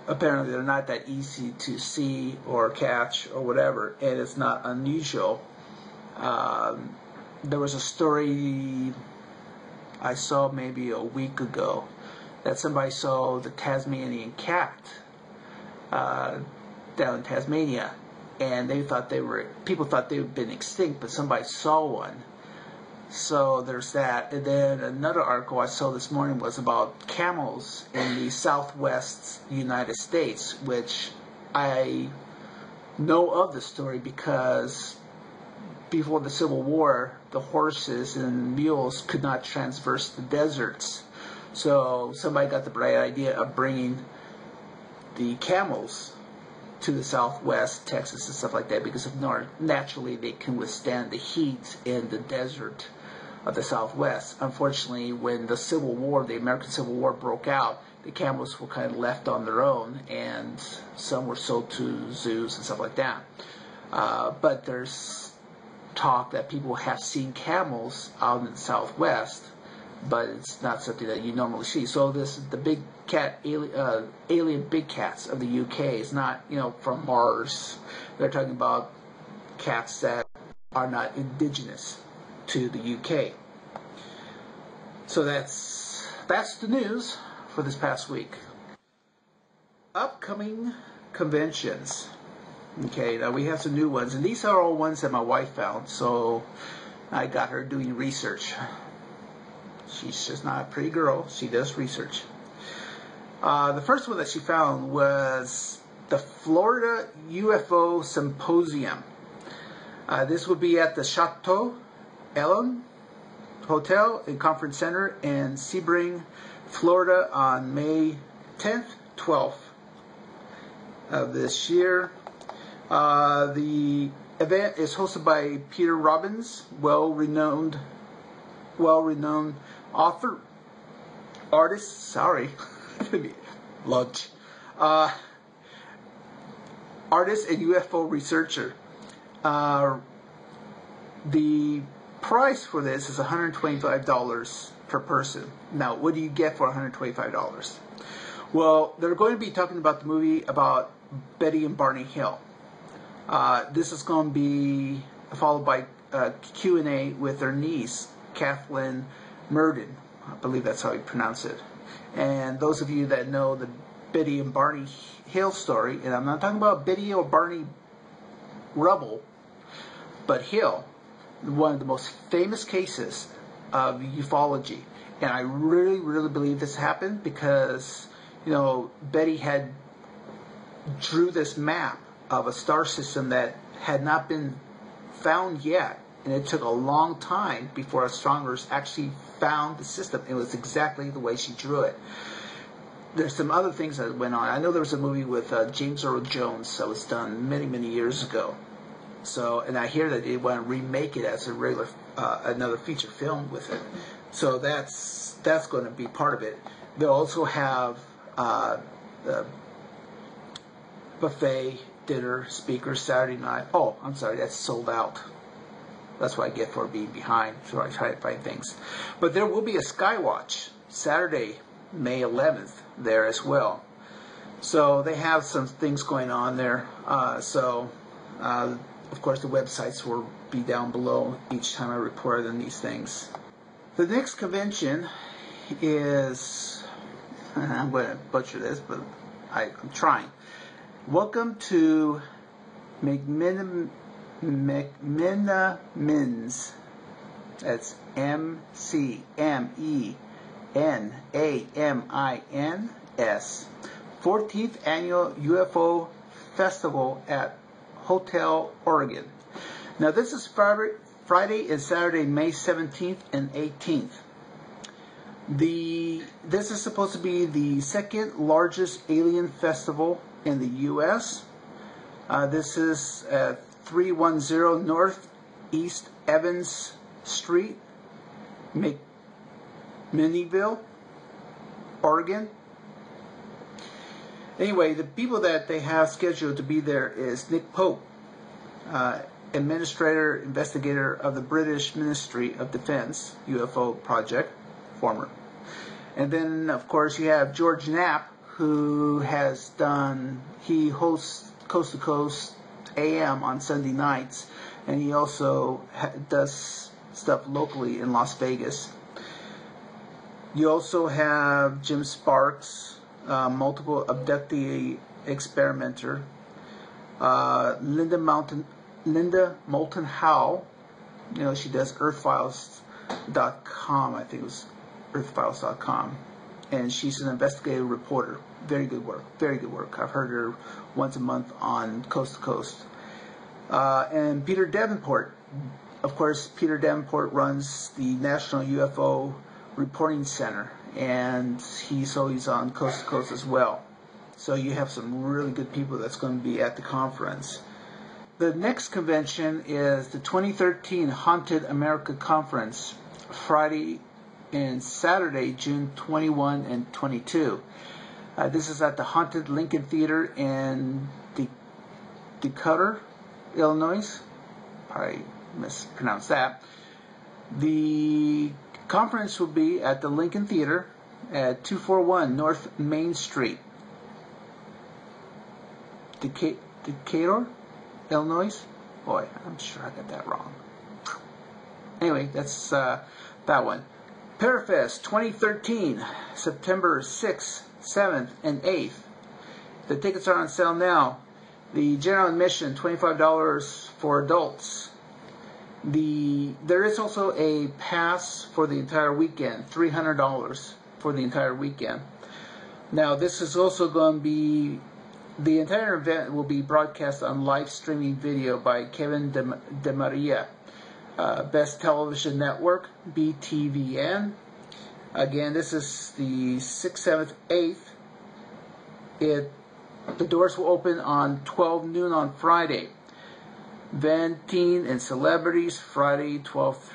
Apparently they're not that easy to see or catch or whatever, and it's not unusual. There was a story I saw maybe a week ago that somebody saw the Tasmanian cat down in Tasmania, and people thought they'd been extinct, but somebody saw one. So there's that. And then another article I saw this morning was about camels in the southwest United States, which I know of the story because before the Civil War, the horses and mules could not traverse the deserts. So somebody got the bright idea of bringing the camels to the southwest, Texas and stuff like that, because naturally they can withstand the heat in the desert of the southwest. Unfortunately, when the Civil War, the American Civil War broke out, the camels were kind of left on their own, and some were sold to zoos and stuff like that. But there's talk that people have seen camels out in the southwest, but it's not something that you normally see. So the big cat, alien big cats of the UK is not, from Mars. They're talking about cats that are not indigenous to the UK. So that's the news for this past week. Upcoming conventions. Okay, now we have some new ones, and these are all ones that my wife found, so I got her doing research. She's just not a pretty girl. She does research. The first one that she found was the Florida UFO Symposium. This will be at the Chateau Elam Hotel and Conference Center in Sebring, Florida on May 10th, 12th of this year. The event is hosted by Peter Robbins, well-renowned author, artist, lunch, artist and UFO researcher. The price for this is $125 per person. Now, what do you get for $125? Well, they're going to be talking about the movie about Betty and Barney Hill. This is going to be followed by Q&A with their niece, Kathleen Murden. I believe that's how you pronounce it. And those of you that know the Biddy and Barney Hill story, and I'm not talking about Biddy or Barney Rubble, but Hill, one of the most famous cases of ufology. And I really, really believe this happened because, you know, Betty had drew this map of a star system that had not been found yet. And it took a long time before astronomers actually found the system. It was exactly the way she drew it. There's some other things that went on. I know there was a movie with James Earl Jones that was done many, many years ago. So, and I hear that they want to remake it as a regular, another feature film with it. So that's going to be part of it. They'll also have the buffet, dinner, speakers Saturday night. Oh, I'm sorry, that's sold out. That's what I get for being behind. So I try to find things. But there will be a Skywatch Saturday, May 11th there as well. So they have some things going on there. Of course, the websites will be down below each time I report on these things. The next convention is, I'm going to butcher this, but I'm trying. Welcome to McMinimins. That's McMinimins. 14th Annual UFO Festival at Hotel Oregon. Now this is Friday and Saturday, May 17th and 18th. This is supposed to be the second largest alien festival in the U.S. This is at 310 Northeast Evans Street, McMinnville, Oregon. Anyway, the people that they have scheduled to be there is Nick Pope, Administrator, Investigator of the British Ministry of Defense UFO Project, former. And then, of course, you have George Knapp, who he hosts Coast to Coast AM on Sunday nights, and he also does stuff locally in Las Vegas. You also have Jim Sparks, multiple abductee experimenter, Linda Moulton Howe. You know, she does earthfiles.com. I think it was earthfiles.com, and she's an investigative reporter. Very good work. I've heard her once a month on Coast to Coast. And Peter Davenport. Of course, Peter Davenport runs the National UFO Reporting Center, and he's always on Coast to Coast as well. So you have some really good people that's going to be at the conference. The next convention is the 2013 Haunted America Conference, Friday and Saturday, June 21 and 22. This is at the Haunted Lincoln Theater in Decatur, Illinois. I mispronounced that. The conference will be at the Lincoln Theater at 241 North Main Street, Decatur, Illinois. Boy, I'm sure I got that wrong. Anyway, that's that one. Parafest 2013, September 6th, 7th, and 8th. The tickets are on sale now. The general admission, $25 for adults. There is also a pass for the entire weekend, $300 for the entire weekend. Now, this is also going to be, the entire event will be broadcast on live streaming video by Kevin DeMaria, Best Television Network, BTVN. Again, this is the 6th, 7th, 8th. The doors will open on 12 noon on Friday. Venting and Celebrities, Friday 12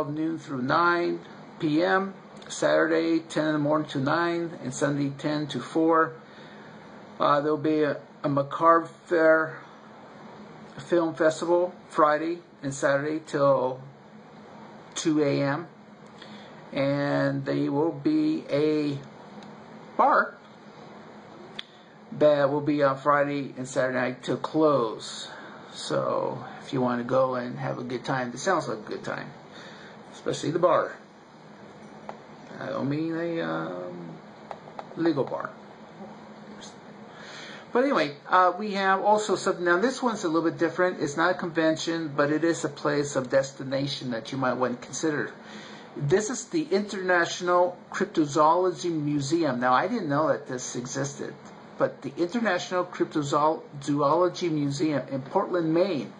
noon through 9 p.m. Saturday 10 in the morning to 9, and Sunday 10 to 4. There will be a Macabre Fair Film Festival Friday and Saturday till 2 a.m. And there will be a bar that will be on Friday and Saturday night till close. So if you want to go and have a good time, this sounds like a good time. especially the bar. I don't mean a legal bar. But anyway, we have also something. Now this one's a little bit different. It's not a convention, but it is a place of destination that you might want to consider. This is the International Cryptozoology Museum. Now I didn't know that this existed, but the International Cryptozoology Museum in Portland, Maine.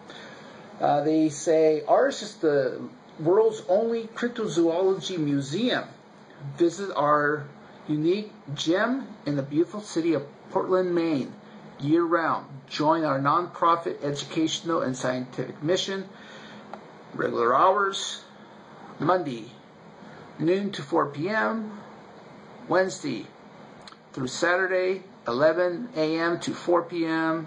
They say ours is the world's only cryptozoology museum. Visit our unique gem in the beautiful city of Portland, Maine, year-round. Join our non-profit educational and scientific mission. Regular hours, Monday, noon to 4 p.m., Wednesday through Saturday, 11 a.m. to 4 p.m.,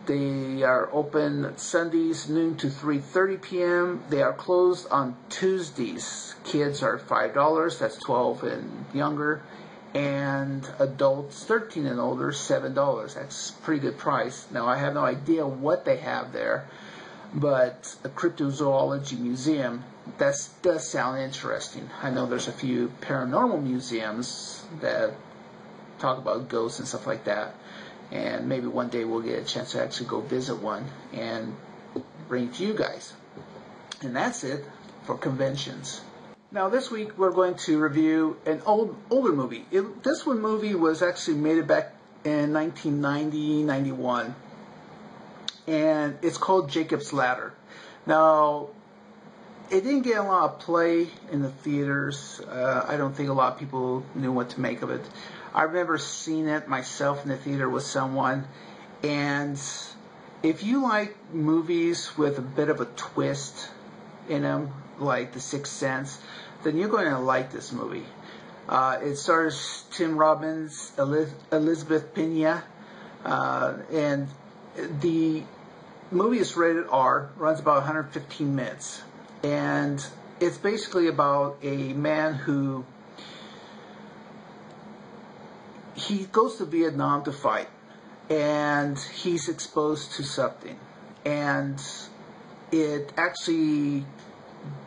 they are open Sundays, noon to 3:30 p.m. They are closed on Tuesdays. Kids are $5, that's 12 and younger, and adults 13 and older, $7. That's a pretty good price. Now, I have no idea what they have there, but a cryptozoology museum, that does sound interesting. I know there's a few paranormal museums that talk about ghosts and stuff like that. And maybe one day we'll get a chance to actually go visit one and bring it to you guys. And that's it for conventions. Now this week we're going to review an older movie. This one movie was actually made back in 1990-91. And it's called Jacob's Ladder. Now, it didn't get a lot of play in the theaters. I don't think a lot of people knew what to make of it. I remember seeing it myself in the theater with someone, and if you like movies with a bit of a twist in them, like The Sixth Sense, then you're going to like this movie. It stars Tim Robbins, Elizabeth Pena, and the movie is rated R, runs about 115 minutes, and it's basically about a man who he goes to Vietnam to fight, and he's exposed to something, and it actually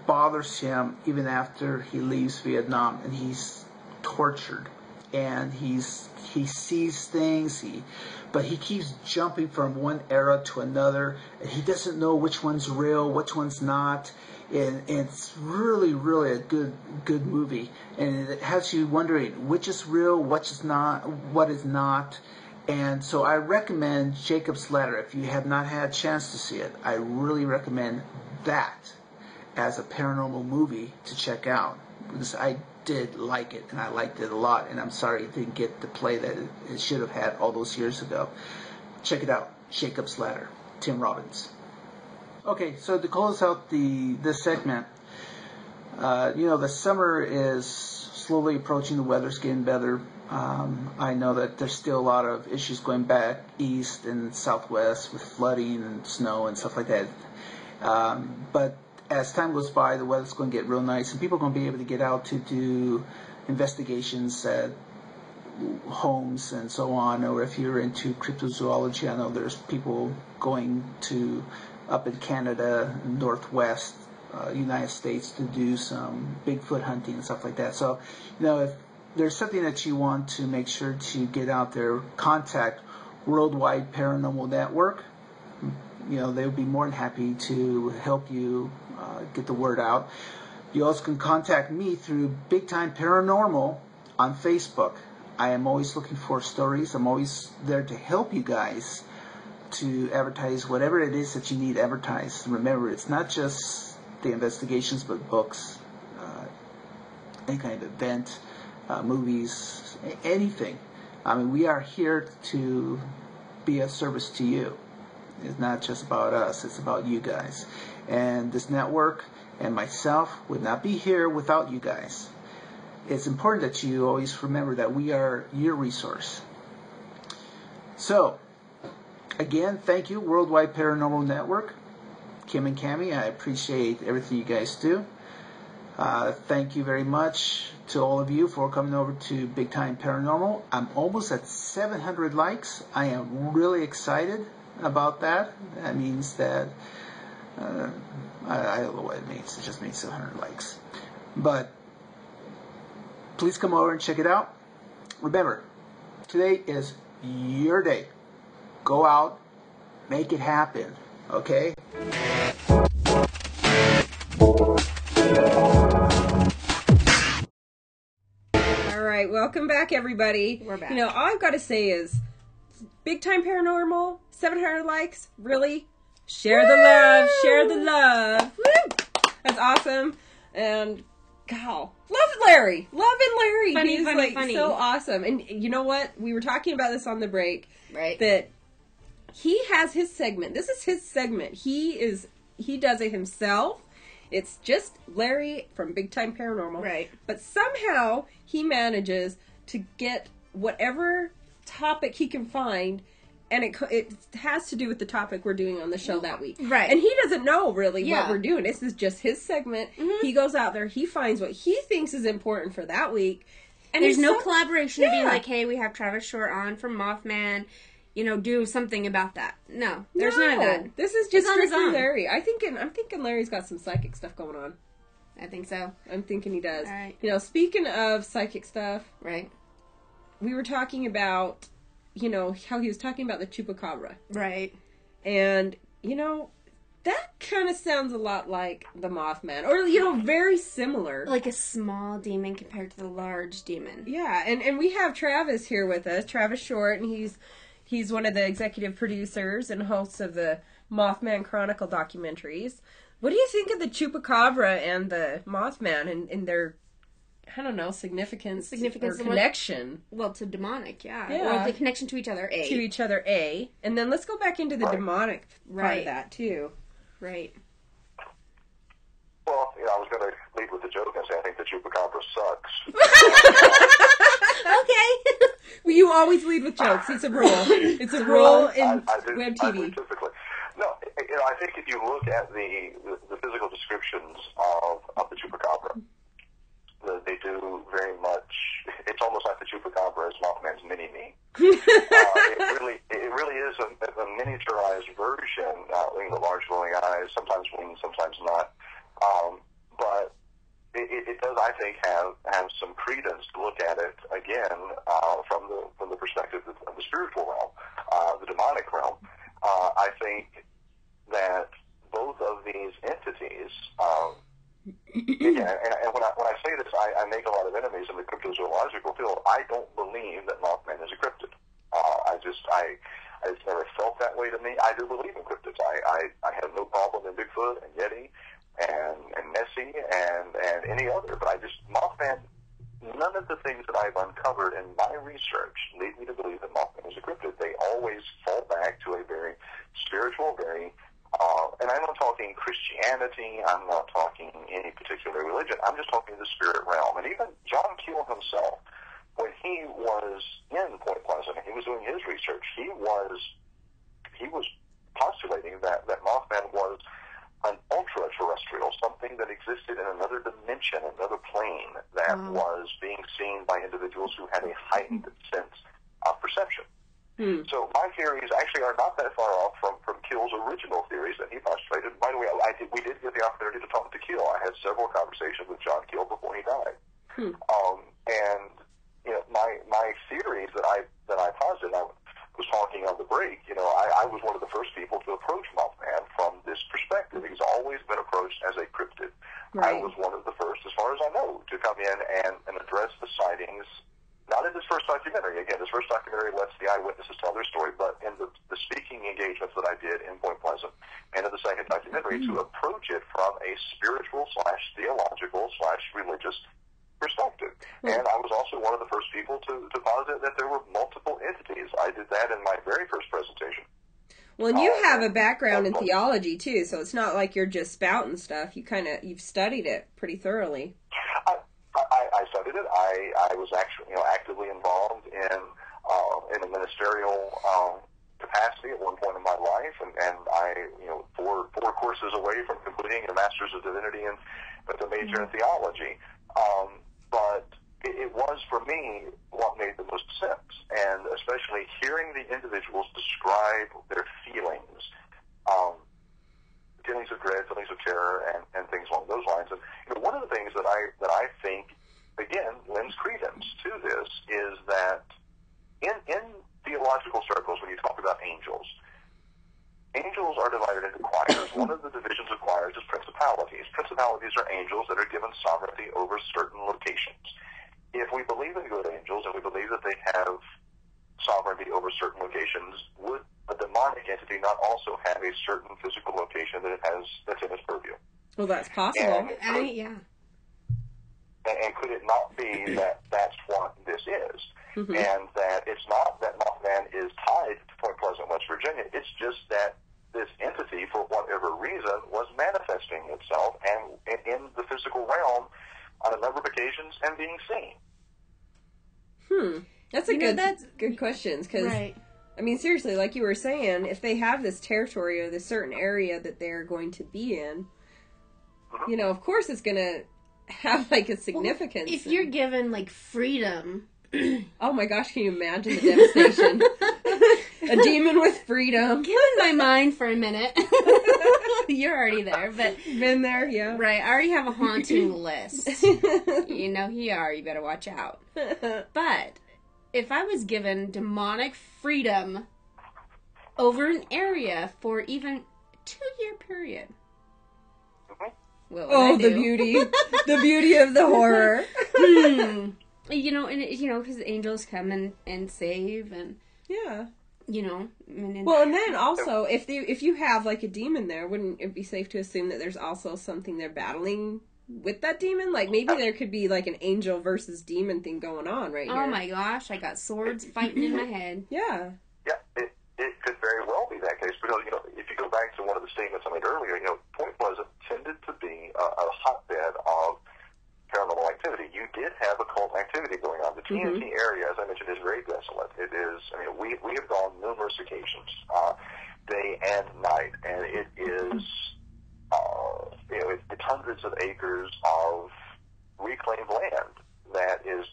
bothers him even after he leaves Vietnam, and he's tortured, and he sees things, but he keeps jumping from one era to another, and he doesn't know which one's real, which one's not. And it's really, really a good movie, and it has you wondering which is real, what is not. And so I recommend Jacob's Ladder. If you have not had a chance to see it, I really recommend that as a paranormal movie to check out, because I did like it, and I liked it a lot, and I'm sorry it didn't get the play that it should have had all those years ago. Check it out, Jacob's Ladder, Tim Robbins. Okay, so to close out this segment, the summer is slowly approaching. The weather's getting better. I know that there's still a lot of issues going back east and southwest with flooding and snow and stuff like that. But as time goes by, the weather's going to get real nice, and people are going to be able to get out to do investigations at homes and so on. Or if you're into cryptozoology, I know there's people going to up in Canada, Northwest United States, to do some Bigfoot hunting and stuff like that. So, if there's something that you want to make sure to get out there, contact Worldwide Paranormal Network. They would be more than happy to help you get the word out. You also can contact me through Big Time Paranormal on Facebook. I am always looking for stories. I'm always there to help you guys to advertise whatever it is that you need advertised. Remember, it's not just the investigations, but books, any kind of event, movies, anything. I mean, we are here to be of service to you. It's not just about us, it's about you guys. And this network and myself would not be here without you guys. It's important that you always remember that we are your resource. So, again, thank you, Worldwide Paranormal Network. Kim and Cammie, I appreciate everything you guys do. Thank you very much to all of you for coming over to Big Time Paranormal. I'm almost at 700 likes. I am really excited about that. That means that I don't know what it means. It just means 700 likes. But please come over and check it out. Remember, today is your day. Go out, make it happen, okay? All right, welcome back, everybody. We're back. You know, all I've got to say is, Big Time Paranormal, 700 likes, really? Share the love, share the love. Woo! That's awesome. And, God, love Larry. Loving Larry. He's funny. So awesome. And you know what? We were talking about this on the break. Right. That he has his segment. This is his segment. He does it himself. It's just Larry from Big Time Paranormal. Right. But somehow he manages to get whatever topic he can find, and it has to do with the topic we're doing on the show that week. Right. And he doesn't know really what we're doing. This is just his segment. Mm-hmm. He goes out there, he finds what he thinks is important for that week. And there's no collaboration to be Yeah. like, hey, we have Travis Shortt on from Mothman, you know, do something about that. No, there's none of that. This is just He's on his strictly own. Larry. I'm thinking Larry's got some psychic stuff going on. I think so. I'm thinking he does. All right. You know, speaking of psychic stuff, Right. we were talking about, you know, how he was talking about the chupacabra. Right. And, you know, that kind of sounds a lot like the Mothman. Or, you know, very similar. Like a small demon compared to the large demon. Yeah, and we have Travis here with us, Travis Shortt, and he's one of the executive producers and hosts of the Mothman Chronicle documentaries. What do you think of the chupacabra and the Mothman and their, I don't know, significance or connection? Well, to demonic, yeah. Yeah. Or the connection to each other, A. To each other, A. And then let's go back into the demonic part Right. of that, too. Right. Well, I was going to lead with the joke and say I think the chupacabra sucks. Okay. Well, you always lead with jokes. It's a rule. It's a rule in web I do TV. typically. No, I think if you look at the physical descriptions of the chupacabra, they do very much. It's almost like the chupacabra is Mothman's mini-me. It really is a miniaturized version. The large glowing eyes, sometimes wings, sometimes not. But it does, I think, have some credence to look at it again from the perspective of the spiritual realm, the demonic realm. I think that both of these entities, and when I say this, I make a lot of enemies in the cryptozoological field. I don't believe that Mothman is a cryptid. It's never felt that way to me. I do believe in cryptids. I have no problem in Bigfoot and Yeti and Nessie and any other, but Mothman, none of the things that I've uncovered in my research lead me to believe that Mothman is a cryptid. They always fall back to a very spiritual, and I'm not talking Christianity, I'm not talking any particular religion, I'm just talking the spirit realm. And even John Keel himself, when he was in Point Pleasant and he was doing his research, he was postulating that Mothman was an ultra-terrestrial, something that existed in another dimension, another plane, that was being seen by individuals who had a heightened sense of perception. So my theories actually are not that far off from Keel's original theories that he postulated. By the way, we did get the opportunity to talk to Keel. I had several conversations with John Keel before he died. And my theories that I posited, I was talking on the break. I was one of the first people to approach Mothman from this perspective. He's always been approached as a cryptid. Right. I was one of the first, as far as I know, to come in and address the sightings. Not in this first documentary. Again, this first documentary lets the eyewitnesses tell their story, but in the speaking engagements that I did in Point Pleasant, and in the second documentary, to approach it from a spiritual / theological / religious perspective. And I was also one of the first people to posit that there were multiple entities. I did that in my very first presentation. Well, and you have a background in theology, too, so it's not like you're just spouting stuff. You've studied it pretty thoroughly. I studied it. I was actually, actively involved in a ministerial capacity at one point in my life, and I, four courses away from completing a Master's of Divinity and with a major in theology. But it was, for me, what made the most sense, and especially hearing the individuals describe their feelings of dread, feelings of terror, and things along those lines. And one of the things that I think, again, lends credence to this is that in theological circles, when you talk about angels are divided into choirs. One of the divisions of choirs is principalities. Principalities are angels that are given sovereignty over certain locations. If we believe in good angels and we believe that they have sovereignty over certain locations, would a demonic entity not also have a certain physical location that's in its purview? Well, that's possible. Yeah. And could it not be that that's what this is? Mm-hmm. And that it's not that Mothman is tied to Point Pleasant, West Virginia. It's just that this entity, for whatever reason, was manifesting itself and in the physical realm on a number of occasions and being seen. That's good questions, because, right. I mean, seriously, like you were saying, if they have this territory or this certain area that they're going to be in, of course it's going to have, like, a significance. Well, if you're given, like, freedom... Oh my gosh, can you imagine the devastation? A demon with freedom. Get in my mind for a minute. You're already there, but... Been there, yeah. Right, I already have a haunting list. You better watch out. But, if I was given demonic freedom over an area for even a 2-year period... the beauty. The beauty of the horror. Because angels come and save, and... Yeah. And then also, if you have, like, a demon there, wouldn't it be safe to assume that there's also something they're battling with that demon? Like, maybe there could be, like, an angel versus demon thing going on right here. Oh my gosh, I got swords fighting in my head. Yeah. Yeah, it could very well be that case, because, if you go back to one of the statements I made earlier, Point Pleasant tended to be a hotbed of paranormal activity. You did have occult activity going on. The TNT area, as I mentioned, is very desolate. It is, we have gone numerous occasions, day and night, and it is, it's hundreds of acres of reclaimed land that is,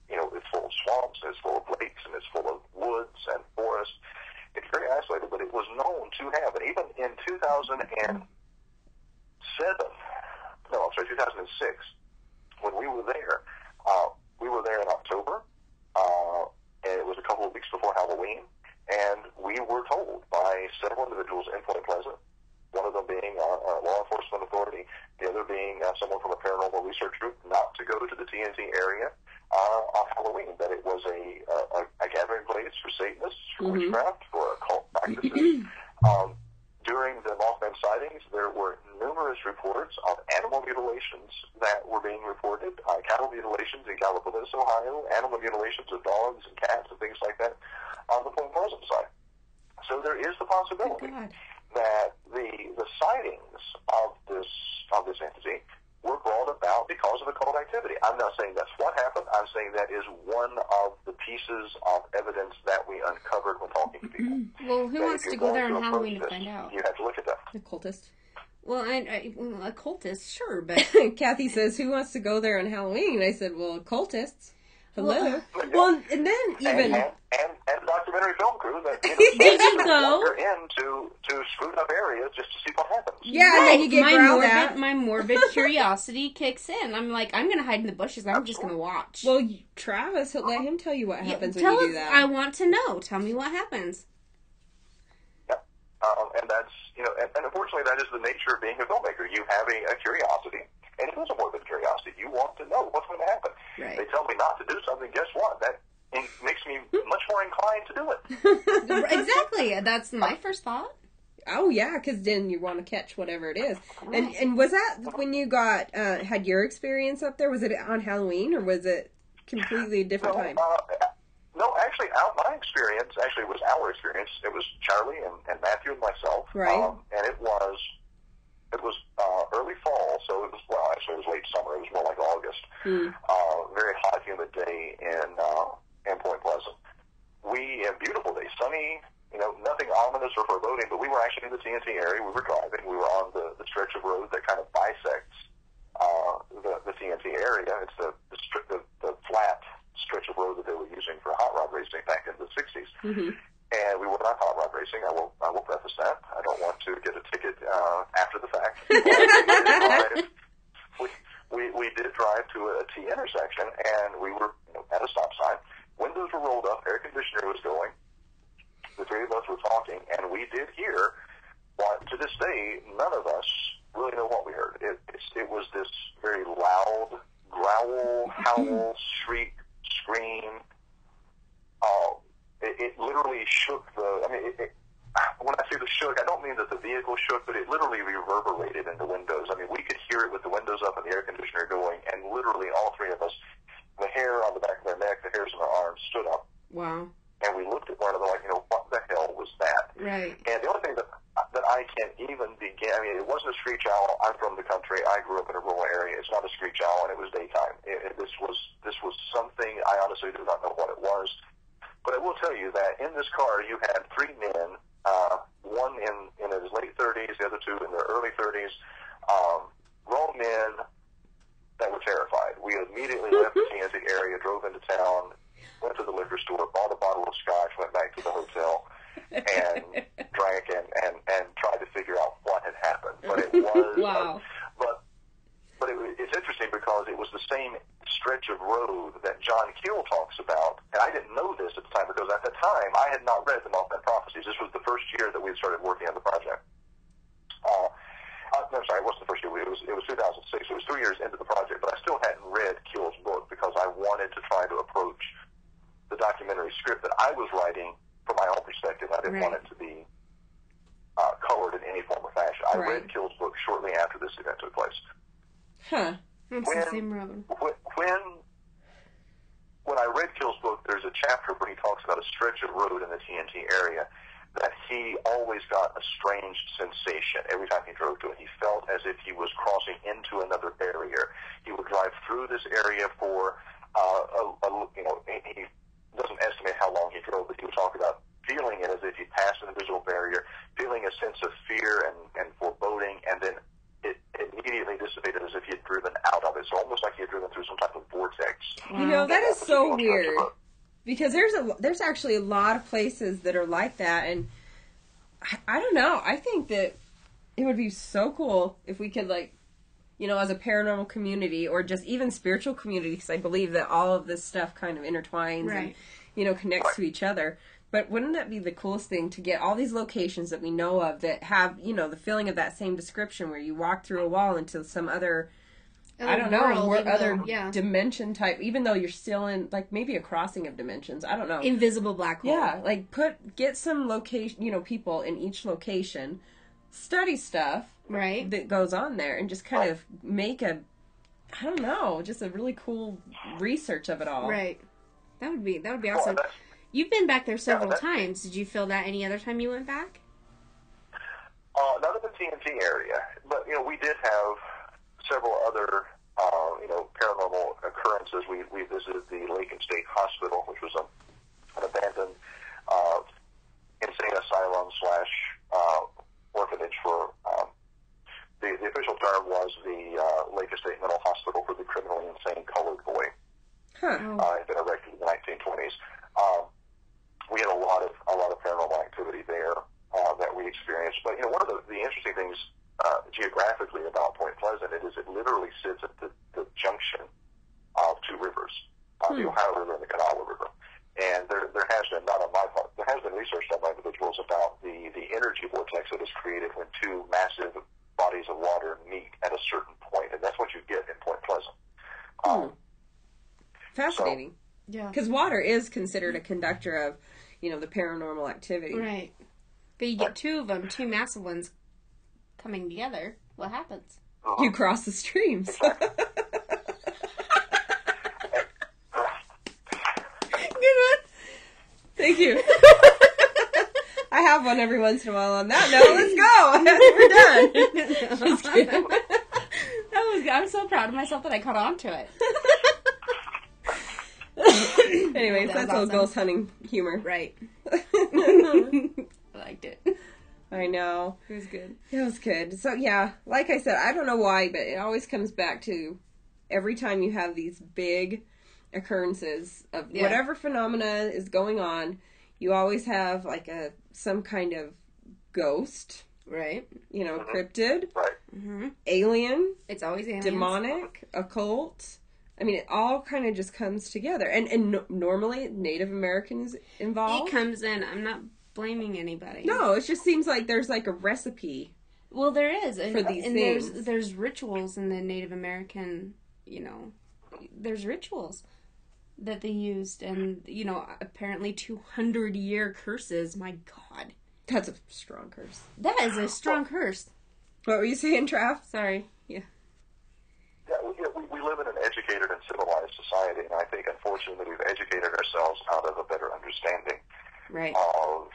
it's full of swamps, and it's full of lakes, and it's full of woods and forests. It's very isolated, but it was known to have, and even in 2006, when we were there in October, and it was a couple of weeks before Halloween, and we were told by several individuals in Point Pleasant, one of them being a law enforcement authority, the other being someone from a paranormal research group, not to go to the TNT area on Halloween, that it was a gathering place for Satanists, for witchcraft, for occult practices. During the Mothman sightings, there were numerous reports of animal mutilations that were being reported, cattle mutilations in Gallipolis, Ohio, animal mutilations of dogs and cats and things like that on the Point Pleasant side. So there is the possibility that the sightings of this entity were brought about because of occult activity. I'm not saying that's what happened. I'm saying that is one of the pieces of evidence that we uncovered when talking to people. Well, who wants to go there on Halloween to find out? You have to look at that. Occultist. Well, occultist, sure, but... Kathy says, who wants to go there on Halloween? I said, well, occultists. Hello. Well, and then even... And documentary film crew that did you go into screwed up areas just to see what happens. Yeah, and then you get growled at. My morbid curiosity kicks in. I'm like, I'm going to hide in the bushes. I'm just going to watch. Well, Travis, let him tell you what happens when you do that. I want to know. Tell me what happens. Yeah, and that's and unfortunately that is the nature of being a filmmaker. You have a curiosity. And it is a morbid curiosity. You want to know what's going to happen. Right. They tell me not to do something. Guess what? That makes me much more inclined to do it. Exactly. That's my first thought. Oh, yeah, because then you want to catch whatever it is. And was that when you got had your experience up there? Was it on Halloween, or was it completely different time? No, actually, my experience, it was our experience. It was Charlie and Matthew and myself. Right. And it was early fall, so it was late summer. It was more like August. Very hot, humid day in Point Pleasant. A beautiful day, sunny, nothing ominous or foreboding, but we were actually in the TNT area. We were driving. We were on the stretch of road that kind of bisects the TNT area. It's the flat stretch of road that they were using for hot rod racing back in the 60s. And we were not hot rod racing. I will preface that. I don't want to get a ticket after the fact. We did drive to a T intersection, and we were at a stop sign. Windows were rolled up, air conditioner was going. The three of us were talking, and we did hear what, to this day, none of us really know what we heard. It was this very loud growl, howl, shriek, scream. It literally shook when I say the shook, I don't mean that the vehicle shook, but it literally reverberated in the windows. I mean, we could hear it with the windows up and the air conditioner going, and literally all three of us, the hair on the back of our neck, the hairs on our arms stood up. Wow. And we looked at one another like, what the hell was that? Right. And the only thing that I can't even begin, I mean, it wasn't a screech owl. I'm from the country. I grew up in a rural area. It's not a screech owl, and it was daytime. This was something, I honestly do not know what it was. But I will tell you that in this car, you had three men, one in his late 30s, the other two in their early 30s, grown men that were terrified. We immediately left the Kansas area, drove into town, went to the liquor store, bought a bottle of scotch, went back to the hotel, and drank and tried to figure out what had happened. But it was... Wow. But it's interesting because it was the same stretch of road that John Keel talks about, and I didn't know this at the time because at the time I had not read the Mothman Prophecies. This was the first year that we had started working on the project. No, sorry, it wasn't the first year. It was 2006. It was 3 years into the project, but I still hadn't read Keel's book because I wanted to try to approach the documentary script that I was writing from my own perspective. I didn't want it to be colored in any form or fashion. I read Keel's book shortly after this event took place. Huh. It's the same road. When I read Keel's book, there's a chapter where he talks about a stretch of road in the TNT area that he always got a strange sensation every time he drove to it. He felt as if he was crossing into another barrier. He would drive through this area for, he doesn't estimate how long he drove, but he would talk about feeling it as if he passed an invisible barrier, feeling a sense of fear and foreboding, and then it immediately dissipated as if he had driven out of it. So almost like he had driven through some type of vortex. Wow. That is so weird. Because there's actually a lot of places that are like that, and I don't know. I think that it would be so cool if we could, as a paranormal community or just even spiritual community, because I believe that all of this stuff kind of intertwines and, connects to each other. But wouldn't that be the coolest thing to get all these locations that we know of that have, the feeling of that same description where you walk through a wall into some other dimension type, even though you're still in, maybe a crossing of dimensions. I don't know. Invisible black hole. Yeah, get some location, people in each location, study stuff that goes on there, and just kind of make just a really cool research of it all. Right. That would be awesome. You've been back there several times. Did you feel that any other time you went back? Not in the TNT area, but we did have several other paranormal occurrences. We visited the Lake and State Hospital, which was an abandoned insane asylum / orphanage for the official term was the Lake and State Mental Hospital for the criminally insane colored boy. It had been erected in the 1920s. We had a lot of paranormal activity there that we experienced. But one of the interesting things geographically about Point Pleasant is it literally sits at the junction of two rivers, the Ohio River and the Kanawha River. And there has been, not on my part, there has been research done by individuals about the energy vortex that is created when two massive bodies of water meet at a certain point, and that's what you get in Point Pleasant. Fascinating. Yeah. Because water is considered a conductor of, the paranormal activity. Right. But you get two of them, two massive ones coming together. What happens? You cross the streams. Good one. Thank you. I have one every once in a while on that note. Let's go. We're done. Just kidding. That was good. I'm so proud of myself that I caught on to it. Anyways, that's awesome. Old ghost hunting humor. Right. I liked it. I know. It was good. It was good. So, yeah, like I said, I don't know why, but it always comes back to every time you have these big occurrences of whatever phenomena is going on, you always have, some kind of ghost Right. You know, cryptid. Right. Alien. It's always aliens. Demonic. Occult. I mean, it all kind of just comes together. And normally, Native Americans involved. It comes in. I'm not blaming anybody. No, it just seems like there's like a recipe. Well, there is. For these things. There's rituals in the Native American, you know, there's rituals that they used. And, you know, apparently 200-year curses. My God. That's a strong curse. That is a strong curse. What were you saying, Trav? Sorry. Yeah. Yeah, we live in an educated and civilized society, and I think, unfortunately, we've educated ourselves out of a better understanding of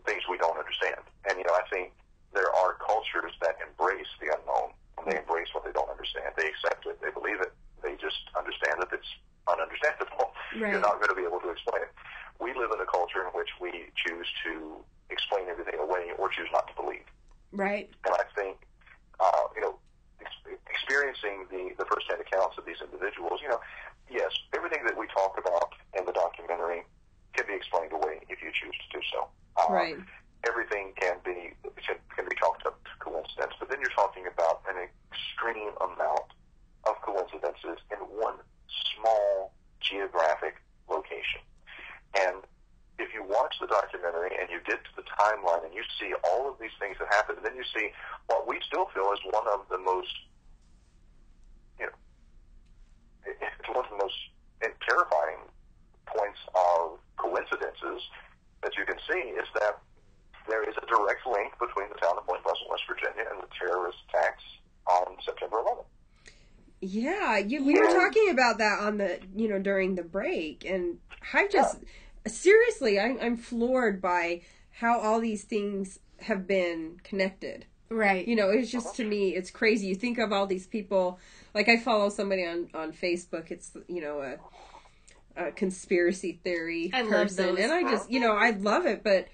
things we don't understand. And, you know, I think there are cultures that embrace the unknown, and they embrace what they don't understand. They accept it. They believe it. They just understand that it's ununderstandable. Right. You're not going to be able to explain it. We live in a culture in which we choose to explain everything away or choose not to believe. Right. And I think, you know, experiencing the first-hand accounts of these individuals, you know, yes, everything that we talk about in the documentary can be explained away if you choose to do so. Right. Everything can be chalked up to coincidence, but then you're talking about an extreme amount of coincidences in one small geographic location. And if you watch the documentary and you get to the timeline and you see all of these things that happen, then you see what we still feel is one of the most, you know, it's one of the most terrifying points of coincidences that you can see is that there is a direct link between the town of Point Pleasant, West Virginia, and the terrorist attacks on September 11th. Yeah, we were talking about that on the, you know, during the break, and I just, seriously, I'm floored by how all these things have been connected. Right. You know, it's just, to me, it's crazy. You think of all these people, like I follow somebody on Facebook, it's, you know, a conspiracy theory person, love those. and I just, you know, I love it, but,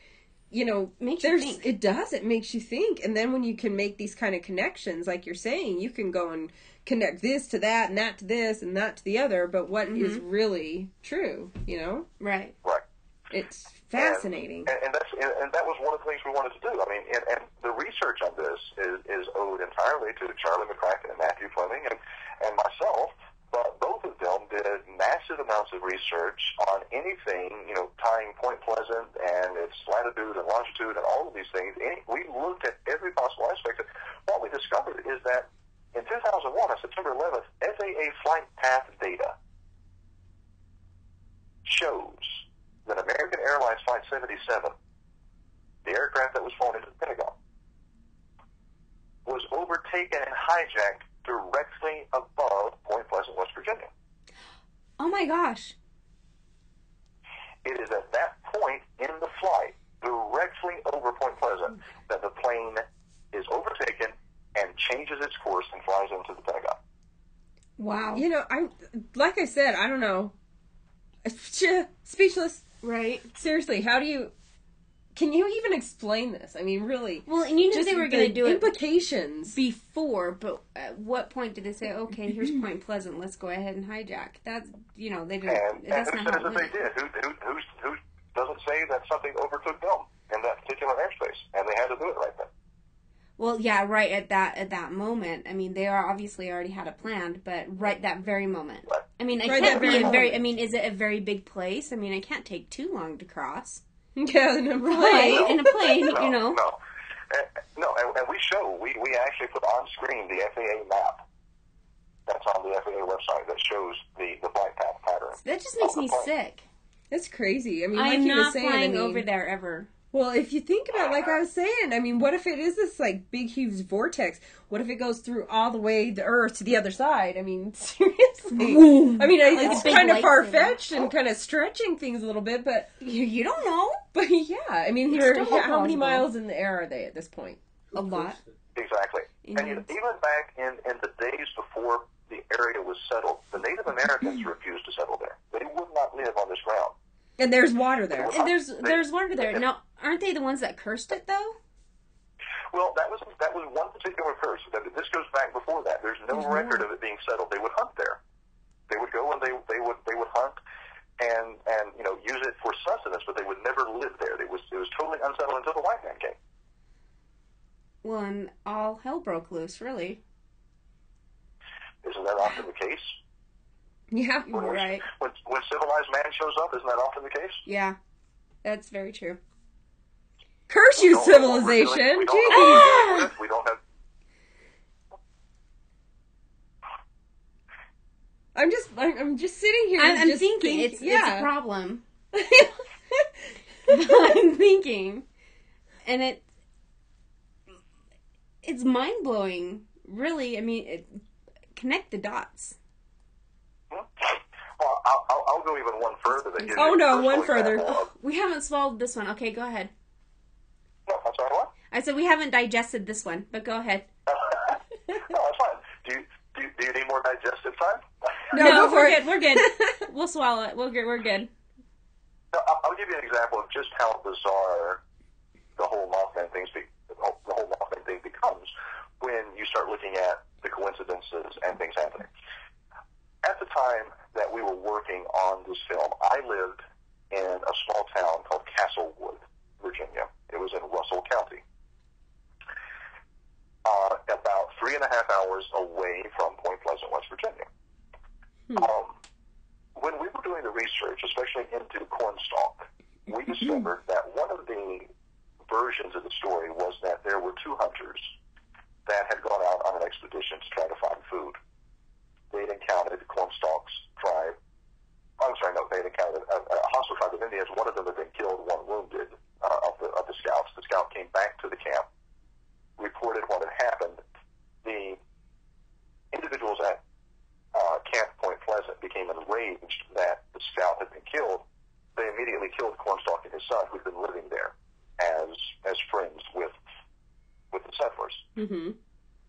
you know, it does, it makes you think, and then when you can make these kind of connections, like you're saying, you can go and connect this to that, and that to this, and that to the other, but what is really true, you know? Right. Right. It's fascinating. And that was one of the things we wanted to do. I mean, and the research on this is owed entirely to Charlie McCracken and Matthew Fleming and myself, but both of them did massive amounts of research on anything, you know, tying Point Pleasant and its latitude and longitude and all of these things. We looked at every possible aspect. And what we discovered is that in 2001, on September 11th, FAA flight path data shows that American Airlines Flight 77, the aircraft that was flown into the Pentagon, was overtaken and hijacked directly above Point Pleasant, West Virginia. Oh my gosh. It is at that point in the flight, directly over Point Pleasant, that the plane is overtaken and changes its course and flies into the Pentagon. Wow. You know, like I said, I don't know. Speechless. Right. Seriously, can you even explain this? I mean, really. Well, and you knew they were going to do implications before, but at what point did they say, okay, here's Point Pleasant, let's go ahead and hijack? That's, you know, they didn't, that's not how it went. They did. Who doesn't say that something overtook them in that particular airspace, and they had to do it right then. Well, yeah, right at that moment. I mean, they obviously already had it planned, but right that very moment. Right. I mean, is it a very big place? I mean, it can't take too long to cross. Yeah, in a plane. Right, in a plane, you know. No, and we actually put on screen the FAA map that's on the FAA website that shows the flight path pattern. That just makes me sick. That's crazy. I mean, I'm not saying, flying over there ever. Well, if you think about it, like I was saying, I mean, what if it is this, like, big, huge vortex? What if it goes through all the way the Earth to the other side? I mean, seriously. I mean, it's kind of far-fetched and kind of stretching things a little bit, but... You don't know. But, yeah, I mean, how many miles in the air are they at this point? A lot. Exactly. And even back in the days before the area was settled, the Native Americans refused to settle there. They would not live on this ground. And there's water there. And there's water there. Now, aren't they the ones that cursed it, though? Well, that was one particular curse. This goes back before that. There's no record of it being settled. They would hunt there. They would go and they would hunt and you know, use it for sustenance, but they would never live there. It was totally unsettled until the white man came. Well, and all hell broke loose, really. Isn't that often the case? Yeah, right. When civilized man shows up, isn't that often the case? Yeah, that's very true. Curse you, civilization! We don't have. I'm just sitting here. I'm just thinking it's a problem. I'm I'm thinking, and it's mind blowing. Really, I mean, connect the dots. Well, I'll go even one further. One further. We haven't swallowed this one. Okay, go ahead. No, I'm sorry, what? I said we haven't digested this one, but go ahead. No, that's fine. Do you need more digestive time? No, we're good. We're good. We'll swallow it. We're good. No, I'll give you an example of just how bizarre the whole Mothman thing becomes when you start looking at the coincidences and things happening. At the time that we were working on this film, I lived in a small town called Castlewood, Virginia. It was in Russell County, about 3.5 hours away from Point Pleasant, West Virginia. When we were doing the research, especially into cornstalk, we discovered that one of the versions of the story was that there were 2 hunters that had gone out on an expedition to try to find food. They'd encountered the cornstalks tribe. They'd encountered a hostile tribe of Indians. One of them had been killed, one wounded of the scouts. The scout came back to the camp, reported what had happened. The individuals at Camp Point Pleasant became enraged that the scout had been killed. They immediately killed Cornstalk and his son, who'd been living there as friends with the settlers. Mm-hmm.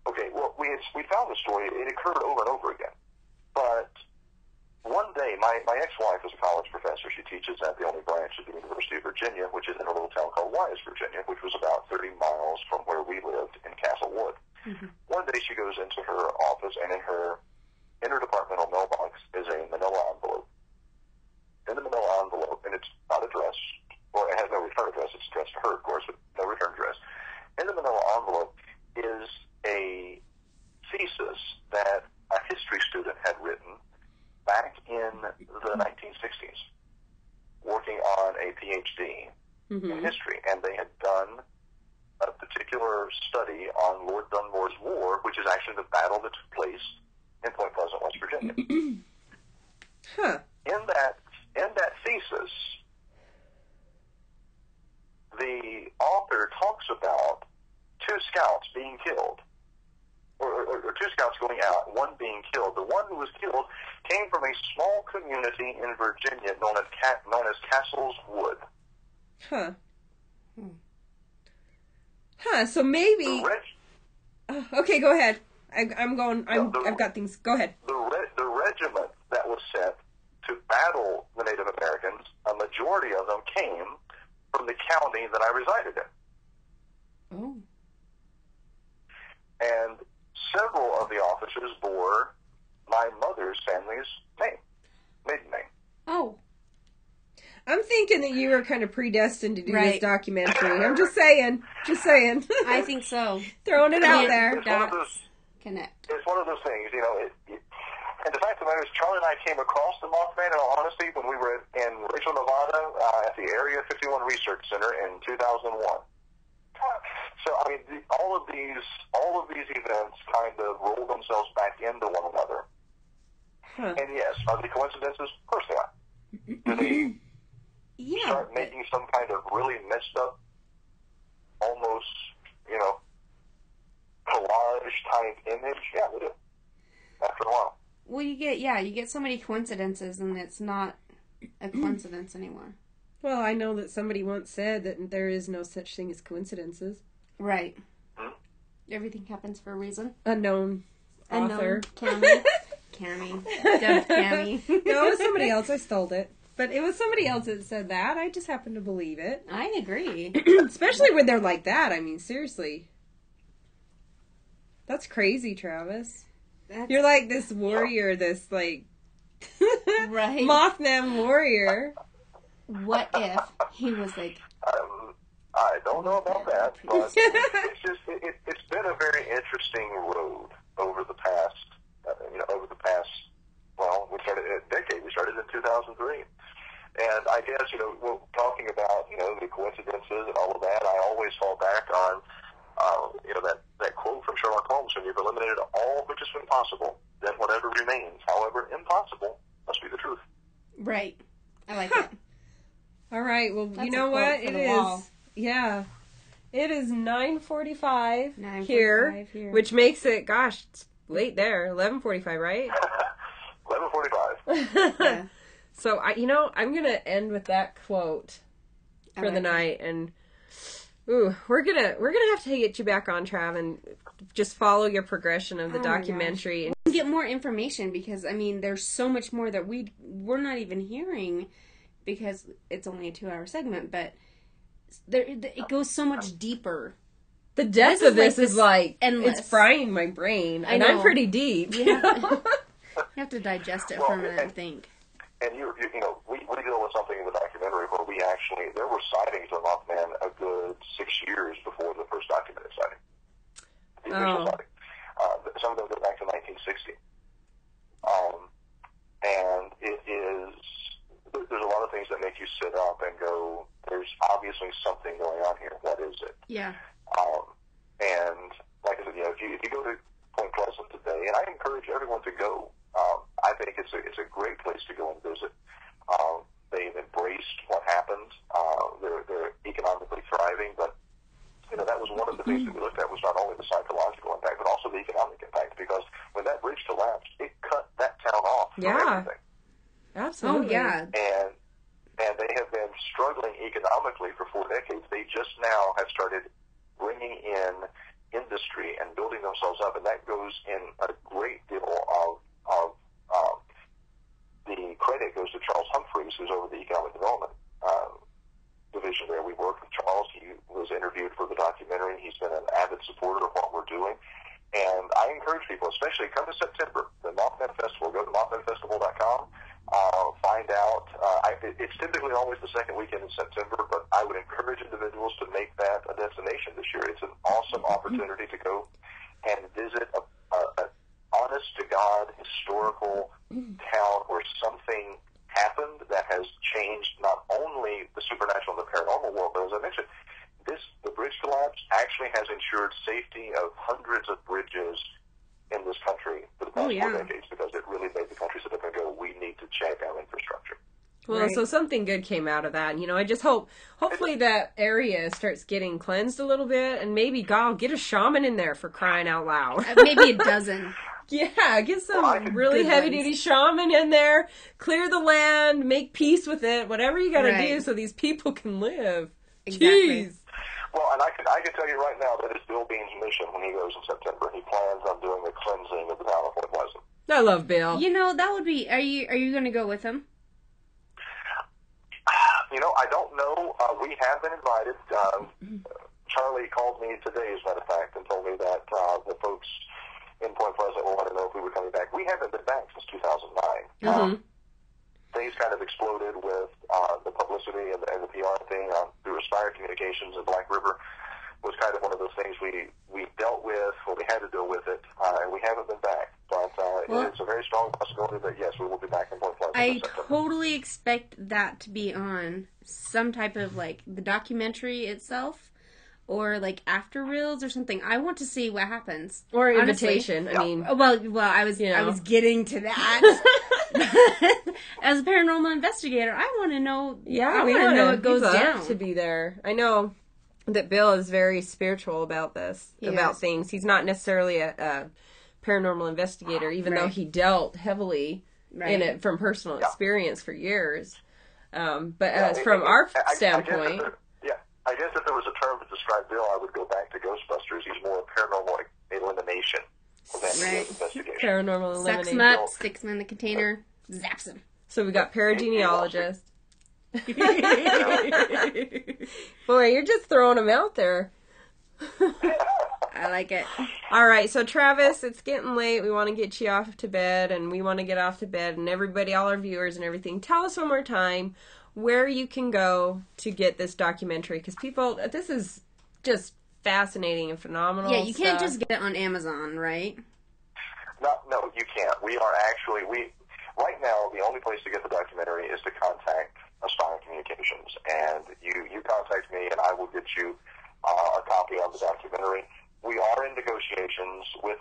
Okay, well, we found the story. It occurred over and over again. But one day, my ex-wife is a college professor. She teaches at the only branch of the University of Virginia, which is in a little town called Wise, Virginia, which was about 30 miles from where we lived in Castlewood. Mm-hmm. One day she goes into her office, and in her interdepartmental mailbox is a manila envelope. In the manila envelope, and it's not addressed, or it has no return address, it's addressed to her, of course, but no return address. In the manila envelope is a thesis that a history student had written back in the 1960s, working on a PhD in history, and they had done a particular study on Lord Dunmore's War, which is actually the battle that took place in Point Pleasant, West Virginia. Huh. In that thesis, the author talks about 2 scouts being killed, or 2 scouts going out, one being killed. The one who was killed came from a small community in Virginia known as Castle's Wood. Huh. Huh. So maybe. Okay, go ahead. I've got things. Go ahead. The regiment that was sent to battle the Native Americans, a majority of them came from the county that I resided in. Oh. And several of the officers bore my mother's family's maiden name. Oh. I'm thinking that you were kind of predestined to do this documentary. I'm just saying. I think so. Throwing it out there. It's one of those things, you know. And the fact of the matter is, Charlie and I came across the Mothman, in all honesty, when we were in Rachel, Nevada, at the Area 51 Research Center in 2001. So, I mean, all of these events kind of roll themselves back into one another. Huh. And yes, are they coincidences? Of course they are. Do they start making some kind of really messed up, almost, collage-type image? Yeah, they do. After a while. Well, you get so many coincidences, and it's not a coincidence anymore. Well, I know that somebody once said that there is no such thing as coincidences. Right. Everything happens for a reason. Unknown author. Cammy. Dubbed Cammy. No, it was somebody else. I stole it. But it was somebody else that said that. I just happen to believe it. I agree. Especially when they're like that. I mean, seriously. That's crazy, Travis. You're like this warrior, this, like... right. Mothman warrior. What if he was like I don't know about that, but it's been a very interesting road over the past, well, we started a decade. We started in 2003. And I guess, we're talking about, the coincidences and all of that. I always fall back on, that quote from Sherlock Holmes: when you've eliminated all which has been possible, then whatever remains, however impossible, must be the truth. Right. I like that. All right. Well, That's you know what? It is. Wall. Yeah. It is 9:45 here, which makes it, gosh, it's late there. 11:45, right? 11:45. Yeah. So, I'm going to end with that quote for the night. And, we're gonna have to get you back on, Trav, and just follow your progression of the documentary. And get more information, because, there's so much more that we're not even hearing, because it's only a 2-hour segment, but it goes so much deeper. The depth of this is like endless. It's frying my brain, and I'm pretty deep. You have to digest it for a minute and think. And we deal with something in the documentary where there were sightings of Mothman a good 6 years before the first documented sighting. The official sighting. Some of them go back to 1960. And there's a lot of things that make you sit up and go, there's obviously something going on here. What is it? Yeah. And like I said, if you go to Point Pleasant today, and I encourage everyone to go, I think it's a great place to go and visit. They've embraced what happened. They're economically thriving, but that was one of the things that we looked at, was not only the psychological impact, but also the economic impact, because when that bridge collapsed, it cut that town off from everything. Absolutely. Oh, yeah. And they have been struggling economically for 4 decades. They just now have started bringing in industry and building themselves up, and that goes in a great deal of the credit goes to Charles Humphreys, who's over the economic development division there. We worked with Charles. He was interviewed for the documentary. He's been an avid supporter of what we're doing. And I encourage people, especially come to September, the Mothman Festival. Go to mothmanfestival.com. Find out. It's typically always the second weekend in September, but I would encourage individuals to make that a destination this year. It's an awesome opportunity to go and visit an honest-to-God historical town where something happened that has changed not only the supernatural and the paranormal world, but as I mentioned, the bridge collapse actually has ensured safety of hundreds of bridges in this country for the past 4 decades, because it really made the country sit up and go, we need to check our infrastructure. Well, so something good came out of that. I just hopefully that area starts getting cleansed a little bit, and maybe, God, get a shaman in there, for crying out loud. Maybe a dozen. Yeah, get some really heavy-duty shaman in there, clear the land, make peace with it, whatever you got to do so these people can live. Exactly. Jeez. Well, and I can tell you right now that it's Bill Bean's mission when he goes in September. He plans on doing a cleansing of the town of Point Pleasant. I love Bill. That would be. Are you going to go with him? I don't know. We have been invited. Charlie called me today, as a matter of fact, and told me that the folks in Point Pleasant will want to know if we were coming back. We haven't been back since 2009. Things kind of exploded with the publicity and the PR thing through Aspire Communications, and Black River was kind of one of those things we dealt with, or we had to deal with it, and we haven't been back. But it's a very strong possibility that, yes, we will be back in Point Pleasant. I totally expect that to be on some type of, the documentary itself, or, after reels or something. I want to see what happens. Or invitation, I mean. Well, I was getting to that. As a paranormal investigator, I want to know. Yeah, I want to know what goes down. To be there, I know that Bill is very spiritual about this, about things. He's not necessarily a paranormal investigator, even though he dealt heavily in it from personal experience for years. But from our standpoint, I guess if there was a term to describe Bill, I would go back to Ghostbusters. He's more paranormal elimination than he is investigation. Paranormal elimination. Sucks him up, sticks him in the container, zaps him. So we got paragenealogist. Boy, you're just throwing them out there. I like it. All right, so Travis, it's getting late. We want to get you off to bed, and we want to get off to bed. And everybody, all our viewers and everything, tell us one more time, where you can go to get this documentary, because people, this is just fascinating and phenomenal. Yeah, you can't just get it on Amazon, right? No, you can't. We are actually, right now, the only place to get the documentary is to contact Aspire Communications. And you contact me, and I will get you a copy of the documentary. We are in negotiations with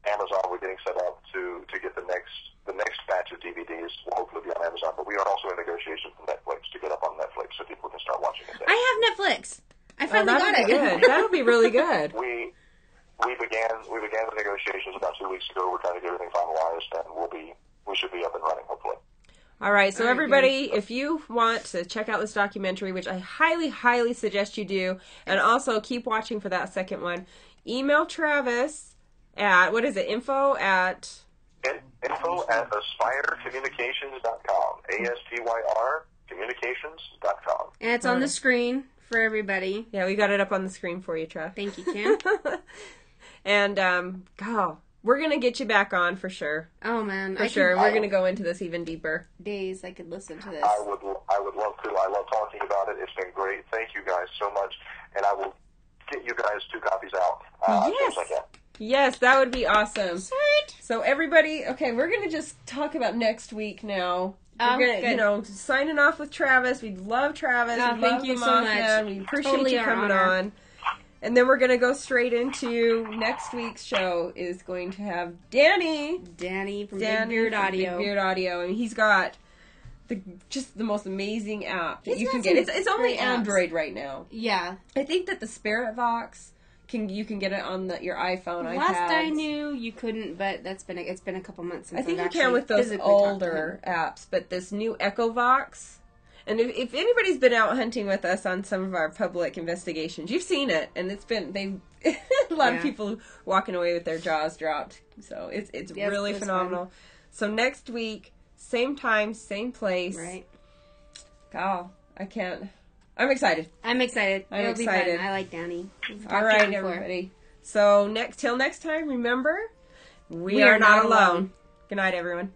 Amazon. We're getting set up to get the next batch of DVDs will hopefully be on Amazon. But we are also in negotiations with Netflix to get up on Netflix so people can start watching it there. I have Netflix. I finally got it. Good. That'll be really good. We began the negotiations about 2 weeks ago. We're trying to get everything finalized, and we should be up and running hopefully. All right, so everybody, if you want to check out this documentary, which I highly, highly suggest you do, and also keep watching for that second one, email Travis at, what is it, info at aspirecommunications.com. ASTYR communications.com. And it's on the screen for everybody. Yeah, we got it up on the screen for you, Trav. Thank you, Kim. And, we're going to get you back on for sure. Oh, man. For sure. We're going to go into this even deeper. Days I could listen to this. I would love to. I love talking about it. It's been great. Thank you guys so much. And I will get you guys 2 copies out as soon as I can. Yes, that would be awesome. Sweet. So everybody, okay, we're going to just talk about next week now. We're gonna, signing off with Travis. We love Travis. Oh, thank you so much. We appreciate you coming on. And then we're going to go straight into next week's show is going to have Danny from Big Beard Audio. Big Beard Audio. And he's got just the most amazing app that you can get. It's only Android right now. Yeah. I think that the Spirit Vox, you can get it on your iPhone, iPad. Last I knew, you couldn't, but it's been a couple months since I think I've you can with those older apps, but this new Echo Vox. And if anybody's been out hunting with us on some of our public investigations, you've seen it, and it's been a lot of people walking away with their jaws dropped. So it's really phenomenal. Fun. So next week, same time, same place. Right. Oh, I can't. I'm excited. I'm excited. I'm It'll excited. be fun. I like Danny. All right, everybody. So till next time, remember, we are not alone. Good night, everyone.